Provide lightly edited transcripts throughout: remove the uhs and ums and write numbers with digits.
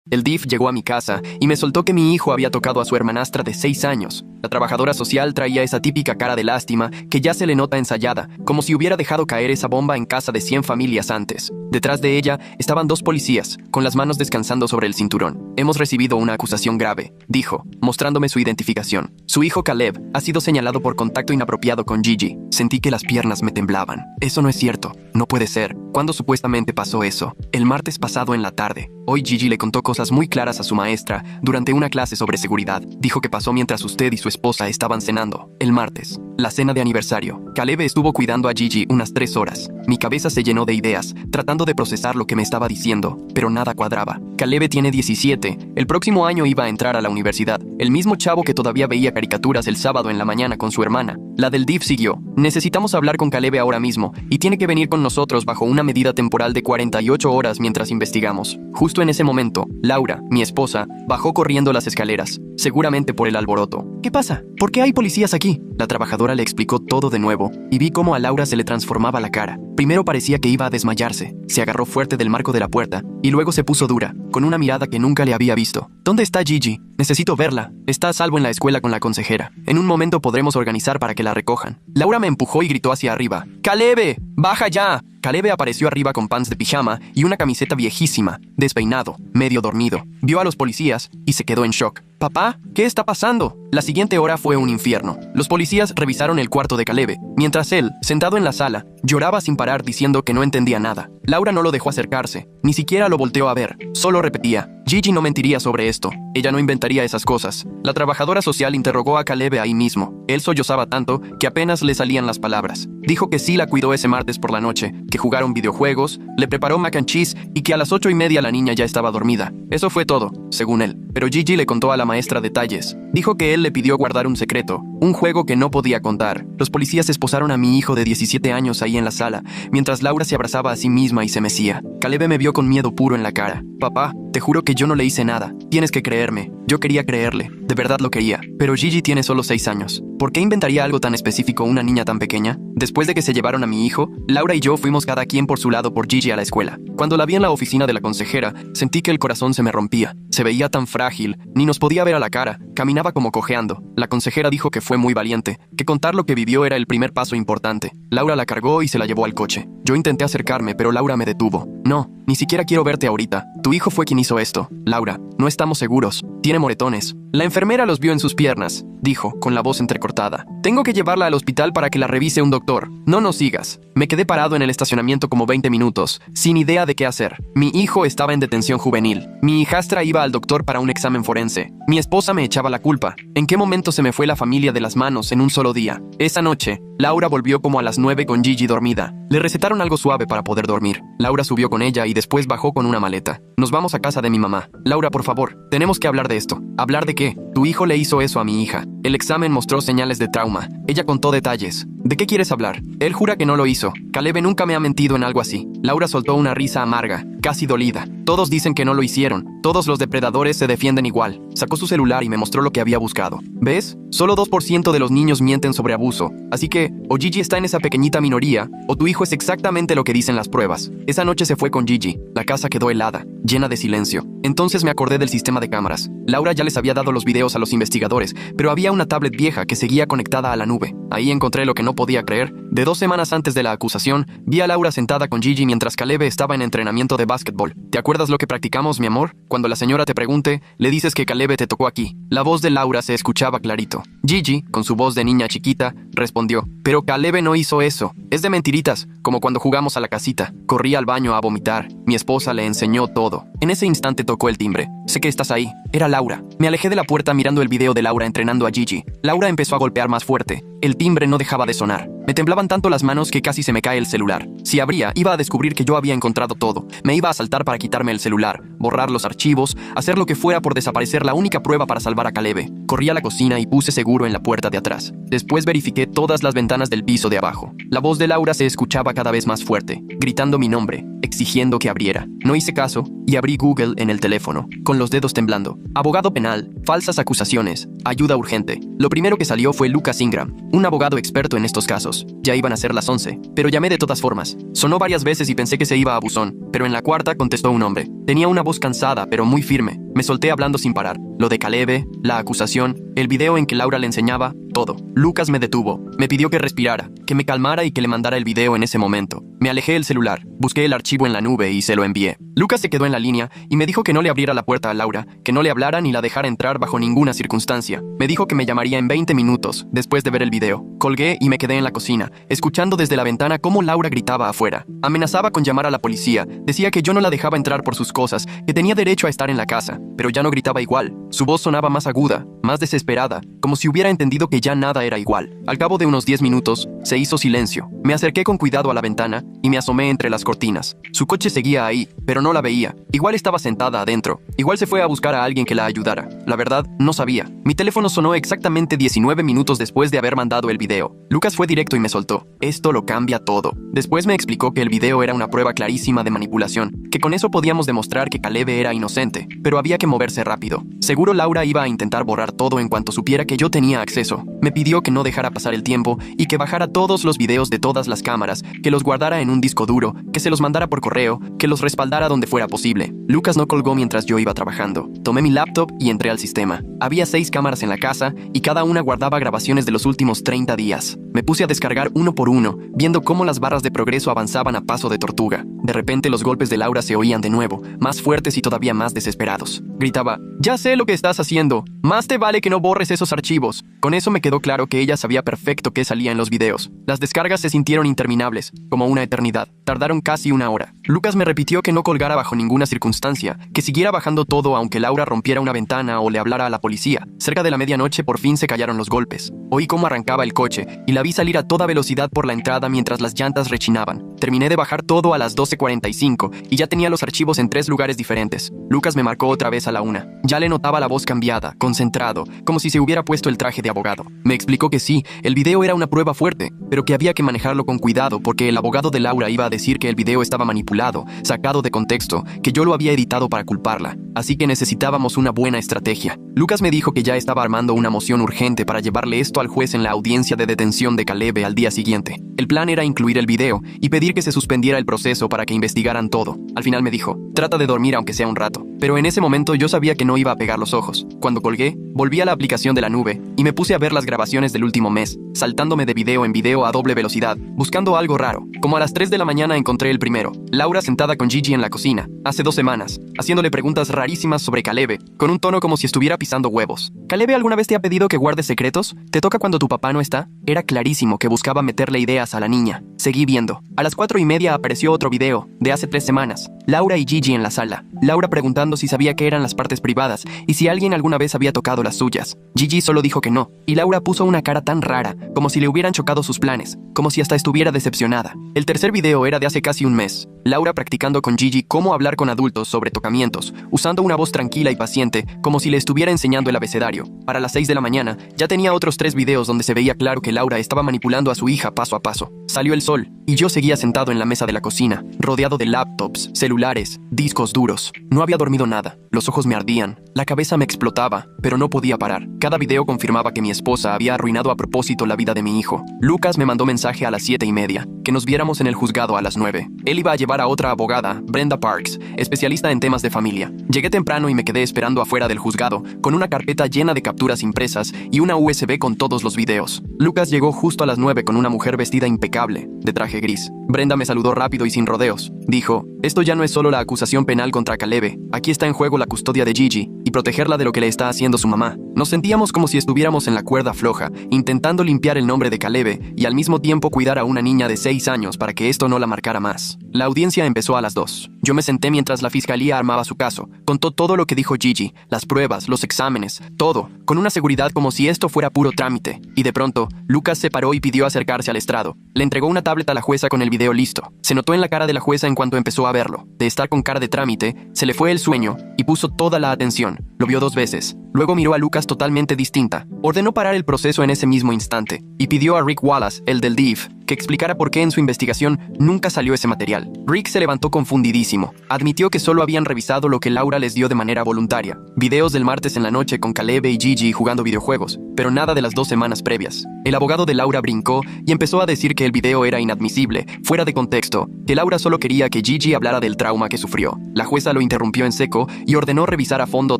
El DIF llegó a mi casa y me soltó que mi hijo había tocado a su hermanastra de 6 años. La trabajadora social traía esa típica cara de lástima que ya se le nota ensayada, como si hubiera dejado caer esa bomba en casa de 100 familias antes. Detrás de ella estaban 2 policías, con las manos descansando sobre el cinturón. Hemos recibido una acusación grave, dijo, mostrándome su identificación. Su hijo Caleb ha sido señalado por contacto inapropiado con Gigi. Sentí que las piernas me temblaban. Eso no es cierto. No puede ser. ¿Cuándo supuestamente pasó eso? El martes pasado en la tarde. Hoy Gigi le contó cosas muy claras a su maestra durante una clase sobre seguridad. Dijo que pasó mientras usted y su esposa estaban cenando. El martes, la cena de aniversario. Caleb estuvo cuidando a Gigi unas 3 horas. Mi cabeza se llenó de ideas, tratando de procesar lo que me estaba diciendo, pero nada cuadraba. Caleb tiene 17. El próximo año iba a entrar a la universidad. El mismo chavo que todavía veía caricaturas el sábado en la mañana con su hermana. La del DIF siguió. Necesitamos hablar con Caleb ahora mismo, y tiene que venir con nosotros bajo una medida temporal de 48 horas mientras investigamos. Justo en ese momento, Laura, mi esposa, bajó corriendo las escaleras, seguramente por el alboroto. ¿Qué pasa? ¿Por qué hay policías aquí? La trabajadora le explicó todo de nuevo, y vi cómo a Laura se le transformaba la cara. Primero parecía que iba a desmayarse. Se agarró fuerte del marco de la puerta, y luego se puso dura, con una mirada que nunca le había visto. ¿Dónde está Gigi? Necesito verla. Está a salvo en la escuela con la consejera. En un momento podremos organizar para que la recojan. Laura me empujó y gritó hacia arriba. ¡Caleb! ¡Baja ya! Caleb apareció arriba con pants de pijama y una camiseta viejísima, despeinado, medio dormido. Vio a los policías y se quedó en shock. «Papá, ¿qué está pasando?» La siguiente hora fue un infierno. Los policías revisaron el cuarto de Caleb, mientras él, sentado en la sala, lloraba sin parar diciendo que no entendía nada. Laura no lo dejó acercarse, ni siquiera lo volteó a ver, solo repetía. Gigi no mentiría sobre esto, ella no inventaría esas cosas. La trabajadora social interrogó a Caleb ahí mismo. Él sollozaba tanto que apenas le salían las palabras. Dijo que sí la cuidó ese martes por la noche, que jugaron videojuegos, le preparó mac and cheese y que a las 8:30 la niña ya estaba dormida. Eso fue todo, según él. Pero Gigi le contó a la maestra detalles. Dijo que él le pidió guardar un secreto, un juego que no podía contar. Los policías esposaron a mi hijo de 17 años ahí en la sala, mientras Laura se abrazaba a sí misma y se mecía. Caleb me vio con miedo puro en la cara. «Papá, te juro que yo no le hice nada. Tienes que creerme». Yo quería creerle, de verdad lo quería. Pero Gigi tiene solo 6 años. ¿Por qué inventaría algo tan específico una niña tan pequeña? Después de que se llevaron a mi hijo, Laura y yo fuimos cada quien por su lado por Gigi a la escuela. Cuando la vi en la oficina de la consejera, sentí que el corazón se me rompía. Se veía tan frágil, ni nos podía ver a la cara, caminaba como cojeando. La consejera dijo que fue muy valiente, que contar lo que vivió era el primer paso importante. Laura la cargó y se la llevó al coche. Yo intenté acercarme, pero Laura me detuvo. «No, ni siquiera quiero verte ahorita. Tu hijo fue quien hizo esto. Laura, no estamos seguros. Tiene moretones». La enfermera los vio en sus piernas, dijo, con la voz entrecortada. «Tengo que llevarla al hospital para que la revise un doctor. No nos sigas». Me quedé parado en el estacionamiento como 20 minutos, sin idea de qué hacer. Mi hijo estaba en detención juvenil. Mi hijastra iba al doctor para un examen forense. Mi esposa me echaba la culpa. ¿En qué momento se me fue la familia de las manos en un solo día? Esa noche, Laura volvió como a las 9 con Gigi dormida. Le recetaron algo suave para poder dormir. Laura subió con ella y después bajó con una maleta. «Nos vamos a casa de mi mamá. Laura, por favor, tenemos que hablar de esto». «¿Hablar de qué?» «Tu hijo le hizo eso a mi hija. El examen mostró señales de trauma». Ella contó detalles. «¿De qué quieres hablar?» «Él jura que no lo hizo. Caleb nunca me ha mentido en algo así». Laura soltó una risa amarga, casi dolida. «Todos dicen que no lo hicieron. Todos los depredadores se defienden igual». Sacó su celular y me mostró lo que había buscado. ¿Ves? Solo 2% de los niños mienten sobre abuso. Así que, o Gigi está en esa pequeñita minoría, o tu hijo es exactamente lo que dicen las pruebas. Esa noche se fue con Gigi. La casa quedó helada, llena de silencio. Entonces me acordé del sistema de cámaras. Laura ya les había dado los videos a los investigadores, pero había una tablet vieja que seguía conectada a la nube. Ahí encontré lo que no podía creer. De 2 semanas antes de la acusación, vi a Laura sentada con Gigi mientras Caleb estaba en entrenamiento de básquetbol. ¿Te acuerdas lo que practicamos, mi amor? Cuando la señora te pregunte, le dices que Caleb te tocó aquí. La voz de Laura se escuchaba clarito. Gigi, con su voz de niña chiquita, respondió: «Pero Caleb no hizo eso. Es de mentiritas, como cuando jugamos a la casita. Corrí al baño a vomitar. Mi esposa le enseñó todo». En ese instante tocó el timbre. «Sé que estás ahí». Era Laura. Me alejé de la puerta mirando el video de Laura entrenando a Gigi. Laura empezó a golpear más fuerte. El timbre no dejaba de sonar. Me temblaban tanto las manos que casi se me cae el celular. Si abría, iba a descubrir que yo había encontrado todo. Me iba a saltar para quitarme el celular, borrar los archivos, hacer lo que fuera por desaparecer la única prueba para salvar a Caleb. Corrí a la cocina y puse seguro en la puerta de atrás. Después verifiqué todas las ventanas del piso de abajo. La voz de Laura se escuchaba cada vez más fuerte, gritando mi nombre, exigiendo que abriera. No hice caso y abrí Google en el teléfono, con los dedos temblando. Abogado penal, falsas acusaciones, ayuda urgente. Lo primero que salió fue Lucas Ingram, un abogado experto en estos casos. Ya iban a ser las 11, pero llamé de todas formas. Sonó varias veces y pensé que se iba a buzón, pero en la cuarta contestó un hombre. Tenía una voz cansada, pero muy firme. Me solté hablando sin parar. Lo de Caleb, la acusación, el video en que Laura le enseñaba, todo. Lucas me detuvo. Me pidió que respirara, que me calmara y que le mandara el video en ese momento. Me alejé el celular, busqué el archivo en la nube y se lo envié. Lucas se quedó en la línea y me dijo que no le abriera la puerta a Laura, que no le hablara ni la dejara entrar bajo ninguna circunstancia. Me dijo que me llamaría en 20 minutos, después de ver el video. Colgué y me quedé en la cocina, escuchando desde la ventana cómo Laura gritaba afuera. Amenazaba con llamar a la policía, decía que yo no la dejaba entrar por sus cosas, que tenía derecho a estar en la casa, pero ya no gritaba igual. Su voz sonaba más aguda, más desesperada, como si hubiera entendido que ya nada era igual. Al cabo de unos 10 minutos, se hizo silencio. Me acerqué con cuidado a la ventana y me asomé entre las cortinas. Su coche seguía ahí, pero no la veía. Igual estaba sentada adentro. Igual se fue a buscar a alguien que la ayudara. La verdad, no sabía. Mi teléfono sonó exactamente 19 minutos después de haber mandado el video. Lucas fue directo y me soltó. Esto lo cambia todo. Después me explicó que el video era una prueba clarísima de manipulación, que con eso podíamos demostrar que Caleb era inocente, pero había que moverse rápido. Seguro Laura iba a intentar borrar todo en cuanto supiera que yo tenía acceso. Me pidió que no dejara pasar el tiempo y que bajara todos los videos de todas las cámaras, que los guardara en un disco duro, que se los mandara por correo, que los respaldara donde fuera posible. Lucas no colgó mientras yo iba trabajando. Tomé mi laptop y entré al sistema. Había 6 cámaras en la casa y cada una guardaba grabaciones de los últimos 30 días. Me puse a descargar uno por uno, viendo cómo las barras de progreso avanzaban a paso de tortuga. De repente los golpes de Laura se oían de nuevo, más fuertes y todavía más desesperados. Gritaba, «Ya sé lo que estás haciendo. Más te vale que no borres esos archivos». Con eso me quedó claro que ella sabía perfecto qué salía en los videos. Las descargas se sintieron interminables, como una eternidad. Tardaron casi una hora. Lucas me repitió que no colgara bajo ninguna circunstancia, que siguiera bajando todo aunque Laura rompiera una ventana o le hablara a la policía. Cerca de la medianoche por fin se callaron los golpes. Oí cómo arrancaba el coche y la vi salir a toda velocidad por la entrada mientras las llantas rechinaban. Terminé de bajar todo a las 12:45 y ya tenía los archivos en 3 lugares diferentes. Lucas me marcó otra vez a la 1. Ya le notaba la voz cambiada, concentrado, como si se hubiera puesto el traje de abogado. Me explicó que sí, el video era una prueba fuerte, pero que había que manejarlo con cuidado porque el abogado de Laura iba a decir que el video estaba manipulado, sacado de contexto, que yo lo había editado para culparla. Así que necesitábamos una buena estrategia. Lucas me dijo que ya estaba armando una moción urgente para llevarle esto al juez en la audiencia de detención de Caleb al día siguiente. El plan era incluir el video y pedir que se suspendiera el proceso para que investigaran todo. Al final me dijo, trata de dormir aunque sea un rato. Pero en ese momento yo sabía que no iba a pegar los ojos. Cuando colgué, volví a la aplicación de la nube y me puse a ver las grabaciones del último mes, saltándome de video en video a doble velocidad, buscando algo raro. Como a las 3 de la mañana encontré el primero. Laura sentada con Gigi en la cocina, hace 2 semanas, haciéndole preguntas rarísimas sobre Caleb, con un tono como si estuviera pisando huevos. ¿Caleb alguna vez te ha pedido que guardes secretos? ¿Te toca cuando tu papá no está? Era clarísimo que buscaba meterle ideas a la niña. Seguí viendo. A las 4:30 apareció otro video, de hace 3 semanas. Laura y Gigi en la sala. Laura preguntando si sabía qué eran las partes privadas y si alguien alguna vez había tocado las suyas. Gigi solo dijo que no, y Laura puso una cara tan rara, como si le hubieran chocado sus planes, como si hasta estuviera decepcionada. El tercer video era de hace casi un mes. Laura practicando con Gigi cómo hablar con adultos sobre tocamientos, usando una voz tranquila y paciente, como si le estuviera enseñando el abecedario. Para las 6 de la mañana, ya tenía otros 3 videos donde se veía claro que Laura estaba manipulando a su hija paso a paso. Salió el sol, y yo seguía sentado en la mesa de la cocina, rodeado de laptops, celulares, discos duros. No había dormido nada, los ojos me ardían, la cabeza me explotaba, pero no podía parar. Cada video confirmaba que mi esposa había arruinado a propósito la vida de mi hijo. Lucas me mandó mensaje a las 7:30, que nos viéramos en el juzgado a las 9. Él iba a llevar a otra abogada, Brenda Parks, especialista en temas de familia. Llegué temprano y me quedé esperando afuera del juzgado, con una carpeta llena de capturas impresas y una USB con todos los videos. Lucas llegó justo a las 9 con una mujer vestida impecable, de traje gris. Brenda me saludó rápido y sin rodeos. Dijo, esto ya no es solo la acusación penal contra Caleb, aquí está en juego la custodia de Gigi y protegerla de lo que le está haciendo su mamá. Nos sentíamos como si estuviéramos en la cuerda floja, intentando limpiar el nombre de Caleb y al mismo tiempo cuidar a una niña de 6 años para que esto no la marcara más. La audiencia empezó a las 2. Yo me senté mientras la fiscalía armaba su caso. Contó todo lo que dijo Gigi, las pruebas, los exámenes, todo, con una seguridad como si esto fuera puro trámite. Y de pronto, Lucas se paró y pidió acercarse al estrado. Le entregó una tablet a la jueza con el video listo. Se notó en la cara de la jueza en cuanto empezó a verlo. De estar con cara de trámite, se le fue el sueño y puso toda la atención. Lo vio 2 veces. Luego miró a Lucas totalmente distinta. Ordenó parar el proceso en ese mismo instante y pidió a Rick Wallace, el del DIF, que explicara por qué en su investigación nunca salió ese material. Rick se levantó confundidísimo. Admitió que solo habían revisado lo que Laura les dio de manera voluntaria. Videos del martes en la noche con Caleb y Gigi jugando videojuegos, pero nada de las 2 semanas previas. El abogado de Laura brincó y empezó a decir que el video era inadmisible, fuera de contexto, que Laura solo quería que Gigi hablara del trauma que sufrió. La jueza lo interrumpió en seco y ordenó revisar a fondo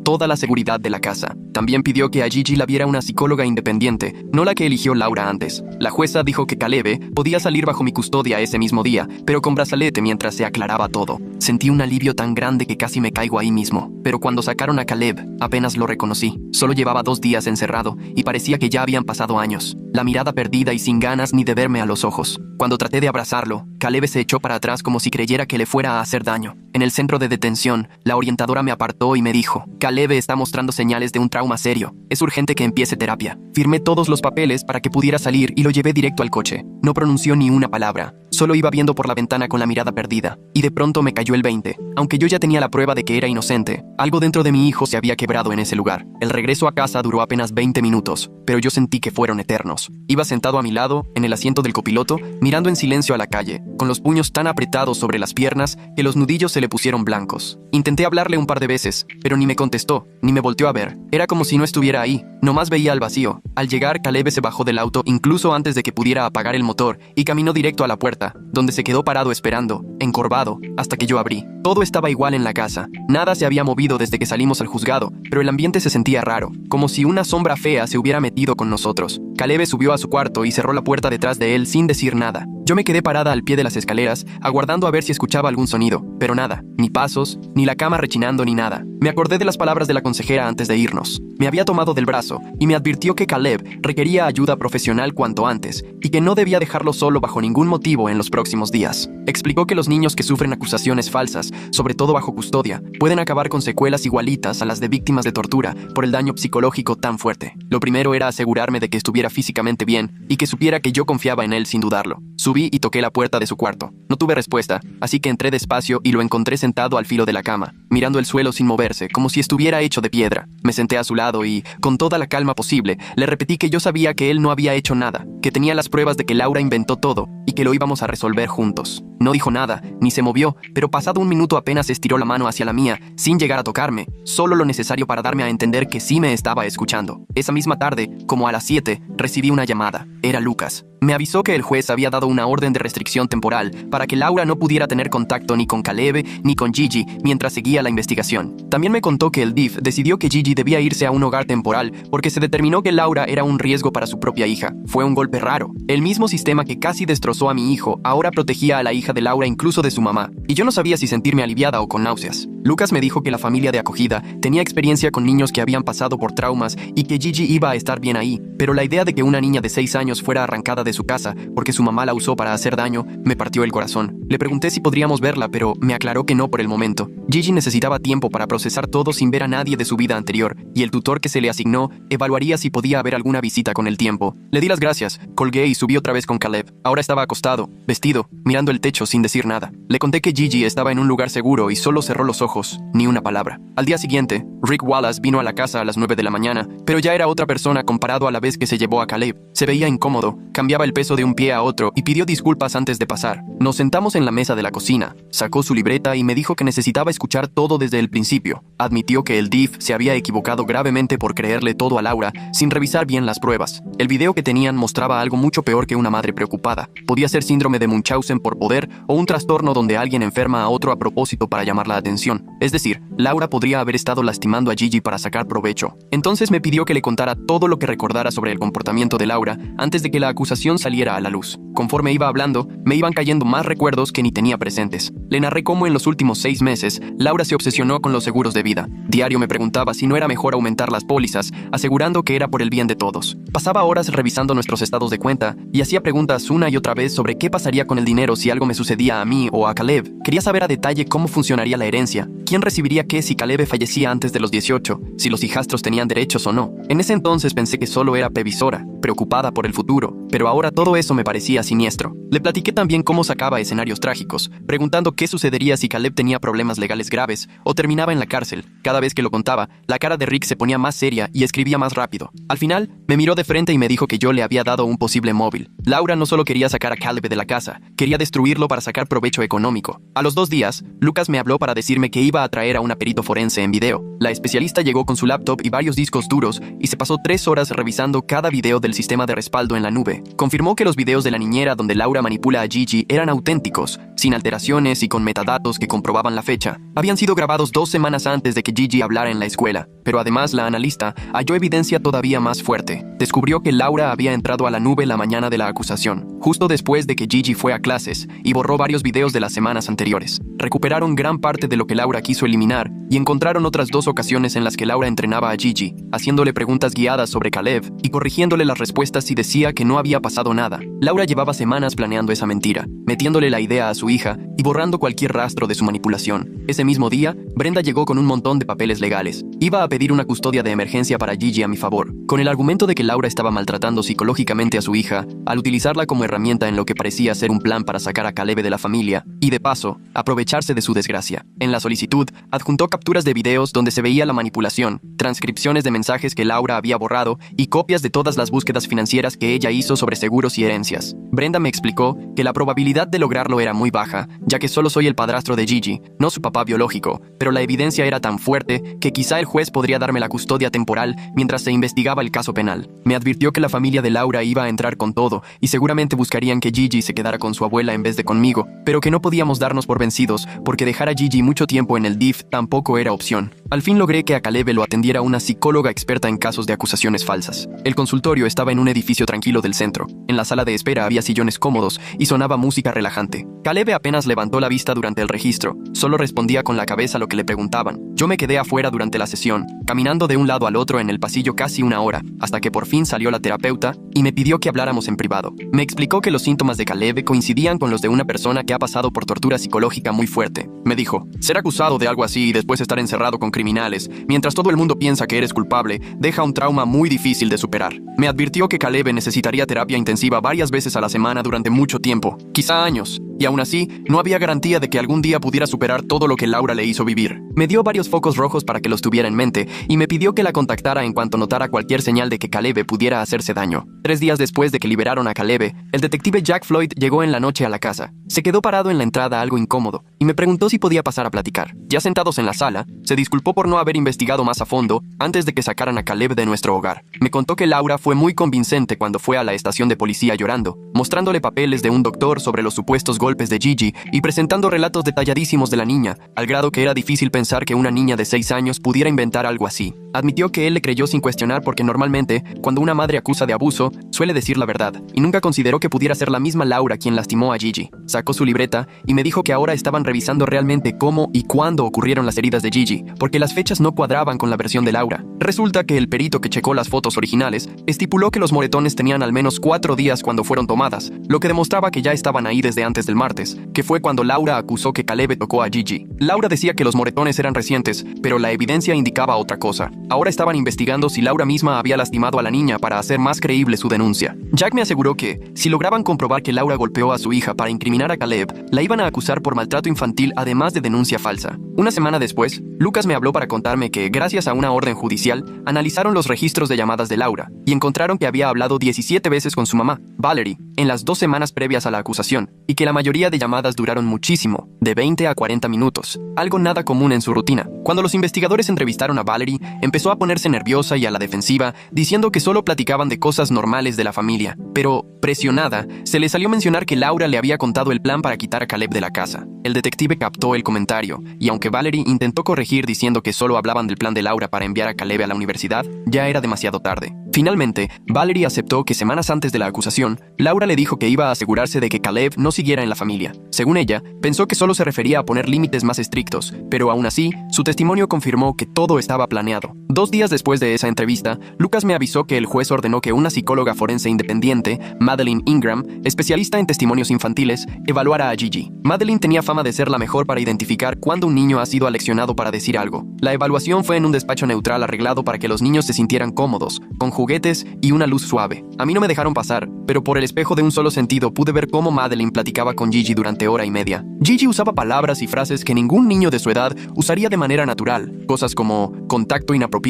toda la seguridad de la casa. También pidió que a Gigi la viera una psicóloga independiente, no la que eligió Laura antes. La jueza dijo que Caleb podía salir bajo mi custodia ese mismo día, pero con brazalete mientras se aclaraba todo. Sentí un alivio tan grande que casi me caigo ahí mismo. Pero cuando sacaron a Caleb, apenas lo reconocí. Solo llevaba 2 días encerrado y parecía que ya habían pasado años. La mirada perdida y sin ganas ni de verme a los ojos. Cuando traté de abrazarlo, Caleb se echó para atrás como si creyera que le fuera a hacer daño. En el centro de detención, la orientadora me apartó y me dijo: Caleb está mostrando señales de un trauma serio. Es urgente que empiece terapia. Firmé todos los papeles para que pudiera salir y lo llevé directo al coche. No pronunció ni una palabra. Solo iba viendo por la ventana con la mirada perdida. Y de pronto me cayó el 20. Aunque yo ya tenía la prueba de que era inocente, algo dentro de mi hijo se había quebrado en ese lugar. El regreso a casa duró apenas 20 minutos, pero yo sentí que fueron eternos. Iba sentado a mi lado, en el asiento del copiloto, mirando en silencio a la calle, con los puños tan apretados sobre las piernas que los nudillos se le pusieron blancos. Intenté hablarle un par de veces, pero ni me contestó, ni me volteó a ver. Era como si no estuviera ahí, nomás veía al vacío. Al llegar, Caleb se bajó del auto incluso antes de que pudiera apagar el motor y caminó directo a la puerta, donde se quedó parado esperando, encorvado, hasta que yo abrí. Todo estaba igual en la casa. Nada se había movido desde que salimos al juzgado, pero el ambiente se sentía raro, como si una sombra fea se hubiera metido con nosotros. Caleb subió a su cuarto y cerró la puerta detrás de él sin decir nada. Yo me quedé parada al pie de las escaleras, aguardando a ver si escuchaba algún sonido, pero nada, ni pasos, ni la cama rechinando ni nada. Me acordé de las palabras de la consejera antes de irnos. Me había tomado del brazo y me advirtió que Caleb requería ayuda profesional cuanto antes y que no debía dejarlo solo bajo ningún motivo en los próximos días. Explicó que los niños que sufren acusaciones falsas, sobre todo bajo custodia, pueden acabar con secuelas igualitas a las de víctimas de tortura por el daño psicológico tan fuerte. Lo primero era asegurarme de que estuviera físicamente bien y que supiera que yo confiaba en él sin dudarlo. Subí y toqué la puerta de su cuarto. No tuve respuesta, así que entré despacio y lo encontré sentado al filo de la cama, mirando el suelo sin moverse, como si estuviera hecho de piedra. Me senté a su lado y, con toda la calma posible, le repetí que yo sabía que él no había hecho nada, que tenía las pruebas de que Laura inventó todo y que lo íbamos a resolver juntos. No dijo nada, ni se movió, pero pasado un minuto apenas estiró la mano hacia la mía, sin llegar a tocarme, solo lo necesario para darme a entender que sí me estaba escuchando. Esa misma tarde, como a las 7, recibí una llamada. Era Lucas. Me avisó que el juez había dado una orden de restricción temporal para que Laura no pudiera tener contacto ni con Caleb ni con Gigi mientras seguía la investigación. También me contó que el DIF decidió que Gigi debía irse a un hogar temporal porque se determinó que Laura era un riesgo para su propia hija. Fue un golpe raro. El mismo sistema que casi destrozó a mi hijo ahora protegía a la hija de Laura incluso de su mamá, y yo no sabía si sentirme aliviada o con náuseas. Lucas me dijo que la familia de acogida tenía experiencia con niños que habían pasado por traumas y que Gigi iba a estar bien ahí, pero la idea de que una niña de 6 años fuera arrancada de su casa porque su mamá la usó para hacer daño me partió el corazón. Le pregunté si podríamos verla, pero me aclaró que no por el momento. Gigi necesitaba tiempo para procesar todo sin ver a nadie de su vida anterior, y el tutor que se le asignó evaluaría si podía haber alguna visita con el tiempo. Le di las gracias, colgué y subí otra vez con Caleb. Ahora estaba acostado, vestido, mirando el techo sin decir nada. Le conté que Gigi estaba en un lugar seguro y solo cerró los ojos, ni una palabra. Al día siguiente, Rick Wallace vino a la casa a las 9 de la mañana, pero ya era otra persona comparado a la vez que se llevó a Caleb. Se veía incómodo, cambiaba el peso de un pie a otro y pidió disculpas antes de pasar. Nos sentamos en la mesa de la cocina, sacó su libreta y me dijo que necesitaba escuchar todo desde el principio. Admitió que el DIF se había equivocado gravemente por creerle todo a Laura sin revisar bien las pruebas. El video que tenían mostraba algo mucho peor que una madre preocupada. Podía ser síndrome de Munchausen por poder o un trastorno donde alguien enferma a otro a propósito para llamar la atención. Es decir, Laura podría haber estado lastimando a Gigi para sacar provecho. Entonces me pidió que le contara todo lo que recordara sobre el comportamiento de Laura antes de que la acusación saliera a la luz. Conforme iba hablando, me iban cayendo más recuerdos que ni tenía presentes. Le narré cómo en los últimos 6 meses, Laura se obsesionó con los seguros de vida. Diario me preguntaba si no era mejor aumentar las pólizas, asegurando que era por el bien de todos. Pasaba horas revisando nuestros estados de cuenta y hacía preguntas una y otra vez sobre qué pasaría con el dinero si algo me sucedía a mí o a Caleb. Quería saber a detalle cómo funcionaría la herencia, quién recibiría qué si Caleb fallecía antes de los 18, si los hijastros tenían derechos o no. En ese entonces pensé que solo era previsora, preocupada por el futuro, pero ahora todo eso me parecía siniestro. Le platiqué también cómo sacaba escenarios trágicos, preguntando qué sucedería si Caleb tenía problemas legales graves o terminaba en la cárcel. Cada vez que lo contaba, la cara de Rick se ponía más seria y escribía más rápido. Al final, me miró de frente y me dijo que yo le había dado un posible móvil. Laura no solo quería sacar a Caleb de la casa, quería destruirlo para sacar provecho económico. A los 2 días, Lucas me habló para decirme que iba a traer a una perito forense en video. La especialista llegó con su laptop y varios discos duros y se pasó 3 horas revisando cada video del sistema de respaldo en la nube. Confirmó que los videos de la niñera donde Laura manipula a Gigi eran auténticos, sin alteraciones y con metadatos que comprobaban la fecha. Habían sido grabados 2 semanas antes de que Gigi hablara en la escuela, pero además la analista halló evidencia todavía más fuerte. Descubrió que Laura había entrado a la nube la mañana de la acusación, justo después de que Gigi fue a clases, y borró varios videos de las semanas anteriores. Recuperaron gran parte de lo que Laura quiso eliminar y encontraron otras 2 ocasiones en las que Laura entrenaba a Gigi, haciéndole preguntas guiadas sobre Caleb y corrigiéndole las respuestas si decía que no había pasado nada. Laura llevaba semanas planeando esa mentira, metiéndole la idea a su hija y borrando cualquier rastro de su manipulación. Ese mismo día, Brenda llegó con un montón de papeles legales. Iba a pedir una custodia de emergencia para Gigi a mi favor, con el argumento de que Laura estaba maltratando psicológicamente a su hija al utilizarla como herramienta en lo que parecía ser un plan para sacar a Caleb de la familia y, de paso, aprovecharse de su desgracia. En la solicitud, adjuntó capturas de videos donde se veía la manipulación, transcripciones de mensajes que Laura había borrado y copias de todas las búsquedas financieras que ella hizo sobre seguros y herencias. Brenda me explicó que la probabilidad de lograrlo era muy baja, ya que solo soy el padrastro de Gigi, no su papá biológico, pero la evidencia era tan fuerte que quizá el juez podría darme la custodia temporal mientras se investigaba el caso penal. Me advirtió que la familia de Laura iba a entrar con todo y seguramente buscarían que Gigi se quedara con su abuela en vez de conmigo, pero que no podíamos darnos por vencidos porque dejar a Gigi mucho tiempo en el DIF tampoco era opción. Al fin logré que a Caleb lo atendiera una psicóloga experta en casos de acusaciones falsas. El consultorio estaba en un edificio tranquilo del centro. En la sala de espera había sillones cómodos y sonaba música relajante. Caleb apenas levantó la vista durante el registro, solo respondía con la cabeza a lo que le preguntaban. Yo me quedé afuera durante la sesión, caminando de un lado al otro en el pasillo casi 1 hora, hasta que por fin salió la terapeuta y me pidió que habláramos en privado. Me explicó que los síntomas de Caleb coincidían con los de una persona que ha pasado por tortura psicológica muy fuerte. Me dijo, ser acusado de algo así y después estar encerrado con criminales, mientras todo el mundo piensa que eres culpable, deja un trauma muy difícil de superar. Me advirtió que Caleb necesitaría terapia intensiva varias veces a la semana durante mucho tiempo, quizá años, y aún así, no había garantía de que algún día pudiera superar todo lo que Laura le hizo vivir. Me dio varios focos rojos para que los tuviera en mente y me pidió que la contactara en cuanto notara cualquier señal de que Caleb pudiera hacerse daño. 3 días después de que liberaron a Caleb, el detective Jack Floyd llegó en la noche a la casa. Se quedó parado en la entrada algo incómodo y me preguntó si podía pasar a platicar. Ya sentados en la sala, se disculpó por no haber investigado más a fondo antes de que sacaran a Caleb de nuestro hogar. Me contó que Laura fue muy convincente cuando fue a la estación de policía llorando, mostrándole papeles de un doctor sobre los supuestos golpes de Gigi y presentando relatos detalladísimos de la niña, al grado que era difícil pensar que una niña de 6 años pudiera inventar algo así. Admitió que él le creyó sin cuestionar porque normalmente, cuando una madre acusa de abuso, suele decir la verdad, y nunca consideró que pudiera ser la misma Laura quien lastimó a Gigi. Sacó su libreta y me dijo que ahora estaban revisando realmente cómo y cuándo ocurrieron las heridas de Gigi, porque las fechas no cuadraban con la versión de Laura. Resulta que el perito que checó las fotos originales estipuló que los moretones tenían al menos 4 días cuando fueron tomadas, lo que demostraba que ya estaban ahí desde antes del martes, que fue cuando Laura acusó que Caleb tocó a Gigi. Laura decía que los moretones eran recientes, pero la evidencia indicaba otra cosa. Ahora estaban investigando si Laura misma había lastimado a la niña para hacer más creíble su denuncia. Jack me aseguró que, si lograban comprobar que Laura golpeó a su hija para incriminar a Caleb, la iban a acusar por maltrato infantil además de denuncia falsa. Una semana después, Lucas me habló para contarme que, gracias a una orden judicial, analizaron los registros de llamadas de Laura y encontraron que había hablado 17 veces con su mamá, Valerie, en las 2 semanas previas a la acusación, y que la mayoría de llamadas duraron muchísimo, de 20 a 40 minutos, algo nada común en su rutina. Cuando los investigadores entrevistaron a Valerie, empezó a ponerse nerviosa y a la defensiva, diciendo que solo platicaban de cosas normales de la familia. Pero, presionada, se le salió mencionar que Laura le había contado el plan para quitar a Caleb de la casa. El detective captó el comentario, y aunque Valerie intentó corregir diciendo que solo hablaban del plan de Laura para enviar a Caleb a la universidad, ya era demasiado tarde. Finalmente, Valerie aceptó que semanas antes de la acusación, Laura le dijo que iba a asegurarse de que Caleb no siguiera en la familia. Según ella, pensó que solo se refería a poner límites más estrictos, pero aún así, su testimonio confirmó que todo estaba planeado. 2 días después de esa entrevista, Lucas me avisó que el juez ordenó que una psicóloga forense independiente, Madeleine Ingram, especialista en testimonios infantiles, evaluara a Gigi. Madeleine tenía fama de ser la mejor para identificar cuándo un niño ha sido aleccionado para decir algo. La evaluación fue en un despacho neutral arreglado para que los niños se sintieran cómodos, con juguetes y una luz suave. A mí no me dejaron pasar, pero por el espejo de un solo sentido pude ver cómo Madeleine platicaba con Gigi durante hora y media. Gigi usaba palabras y frases que ningún niño de su edad usaría de manera natural, cosas como contacto inapropiado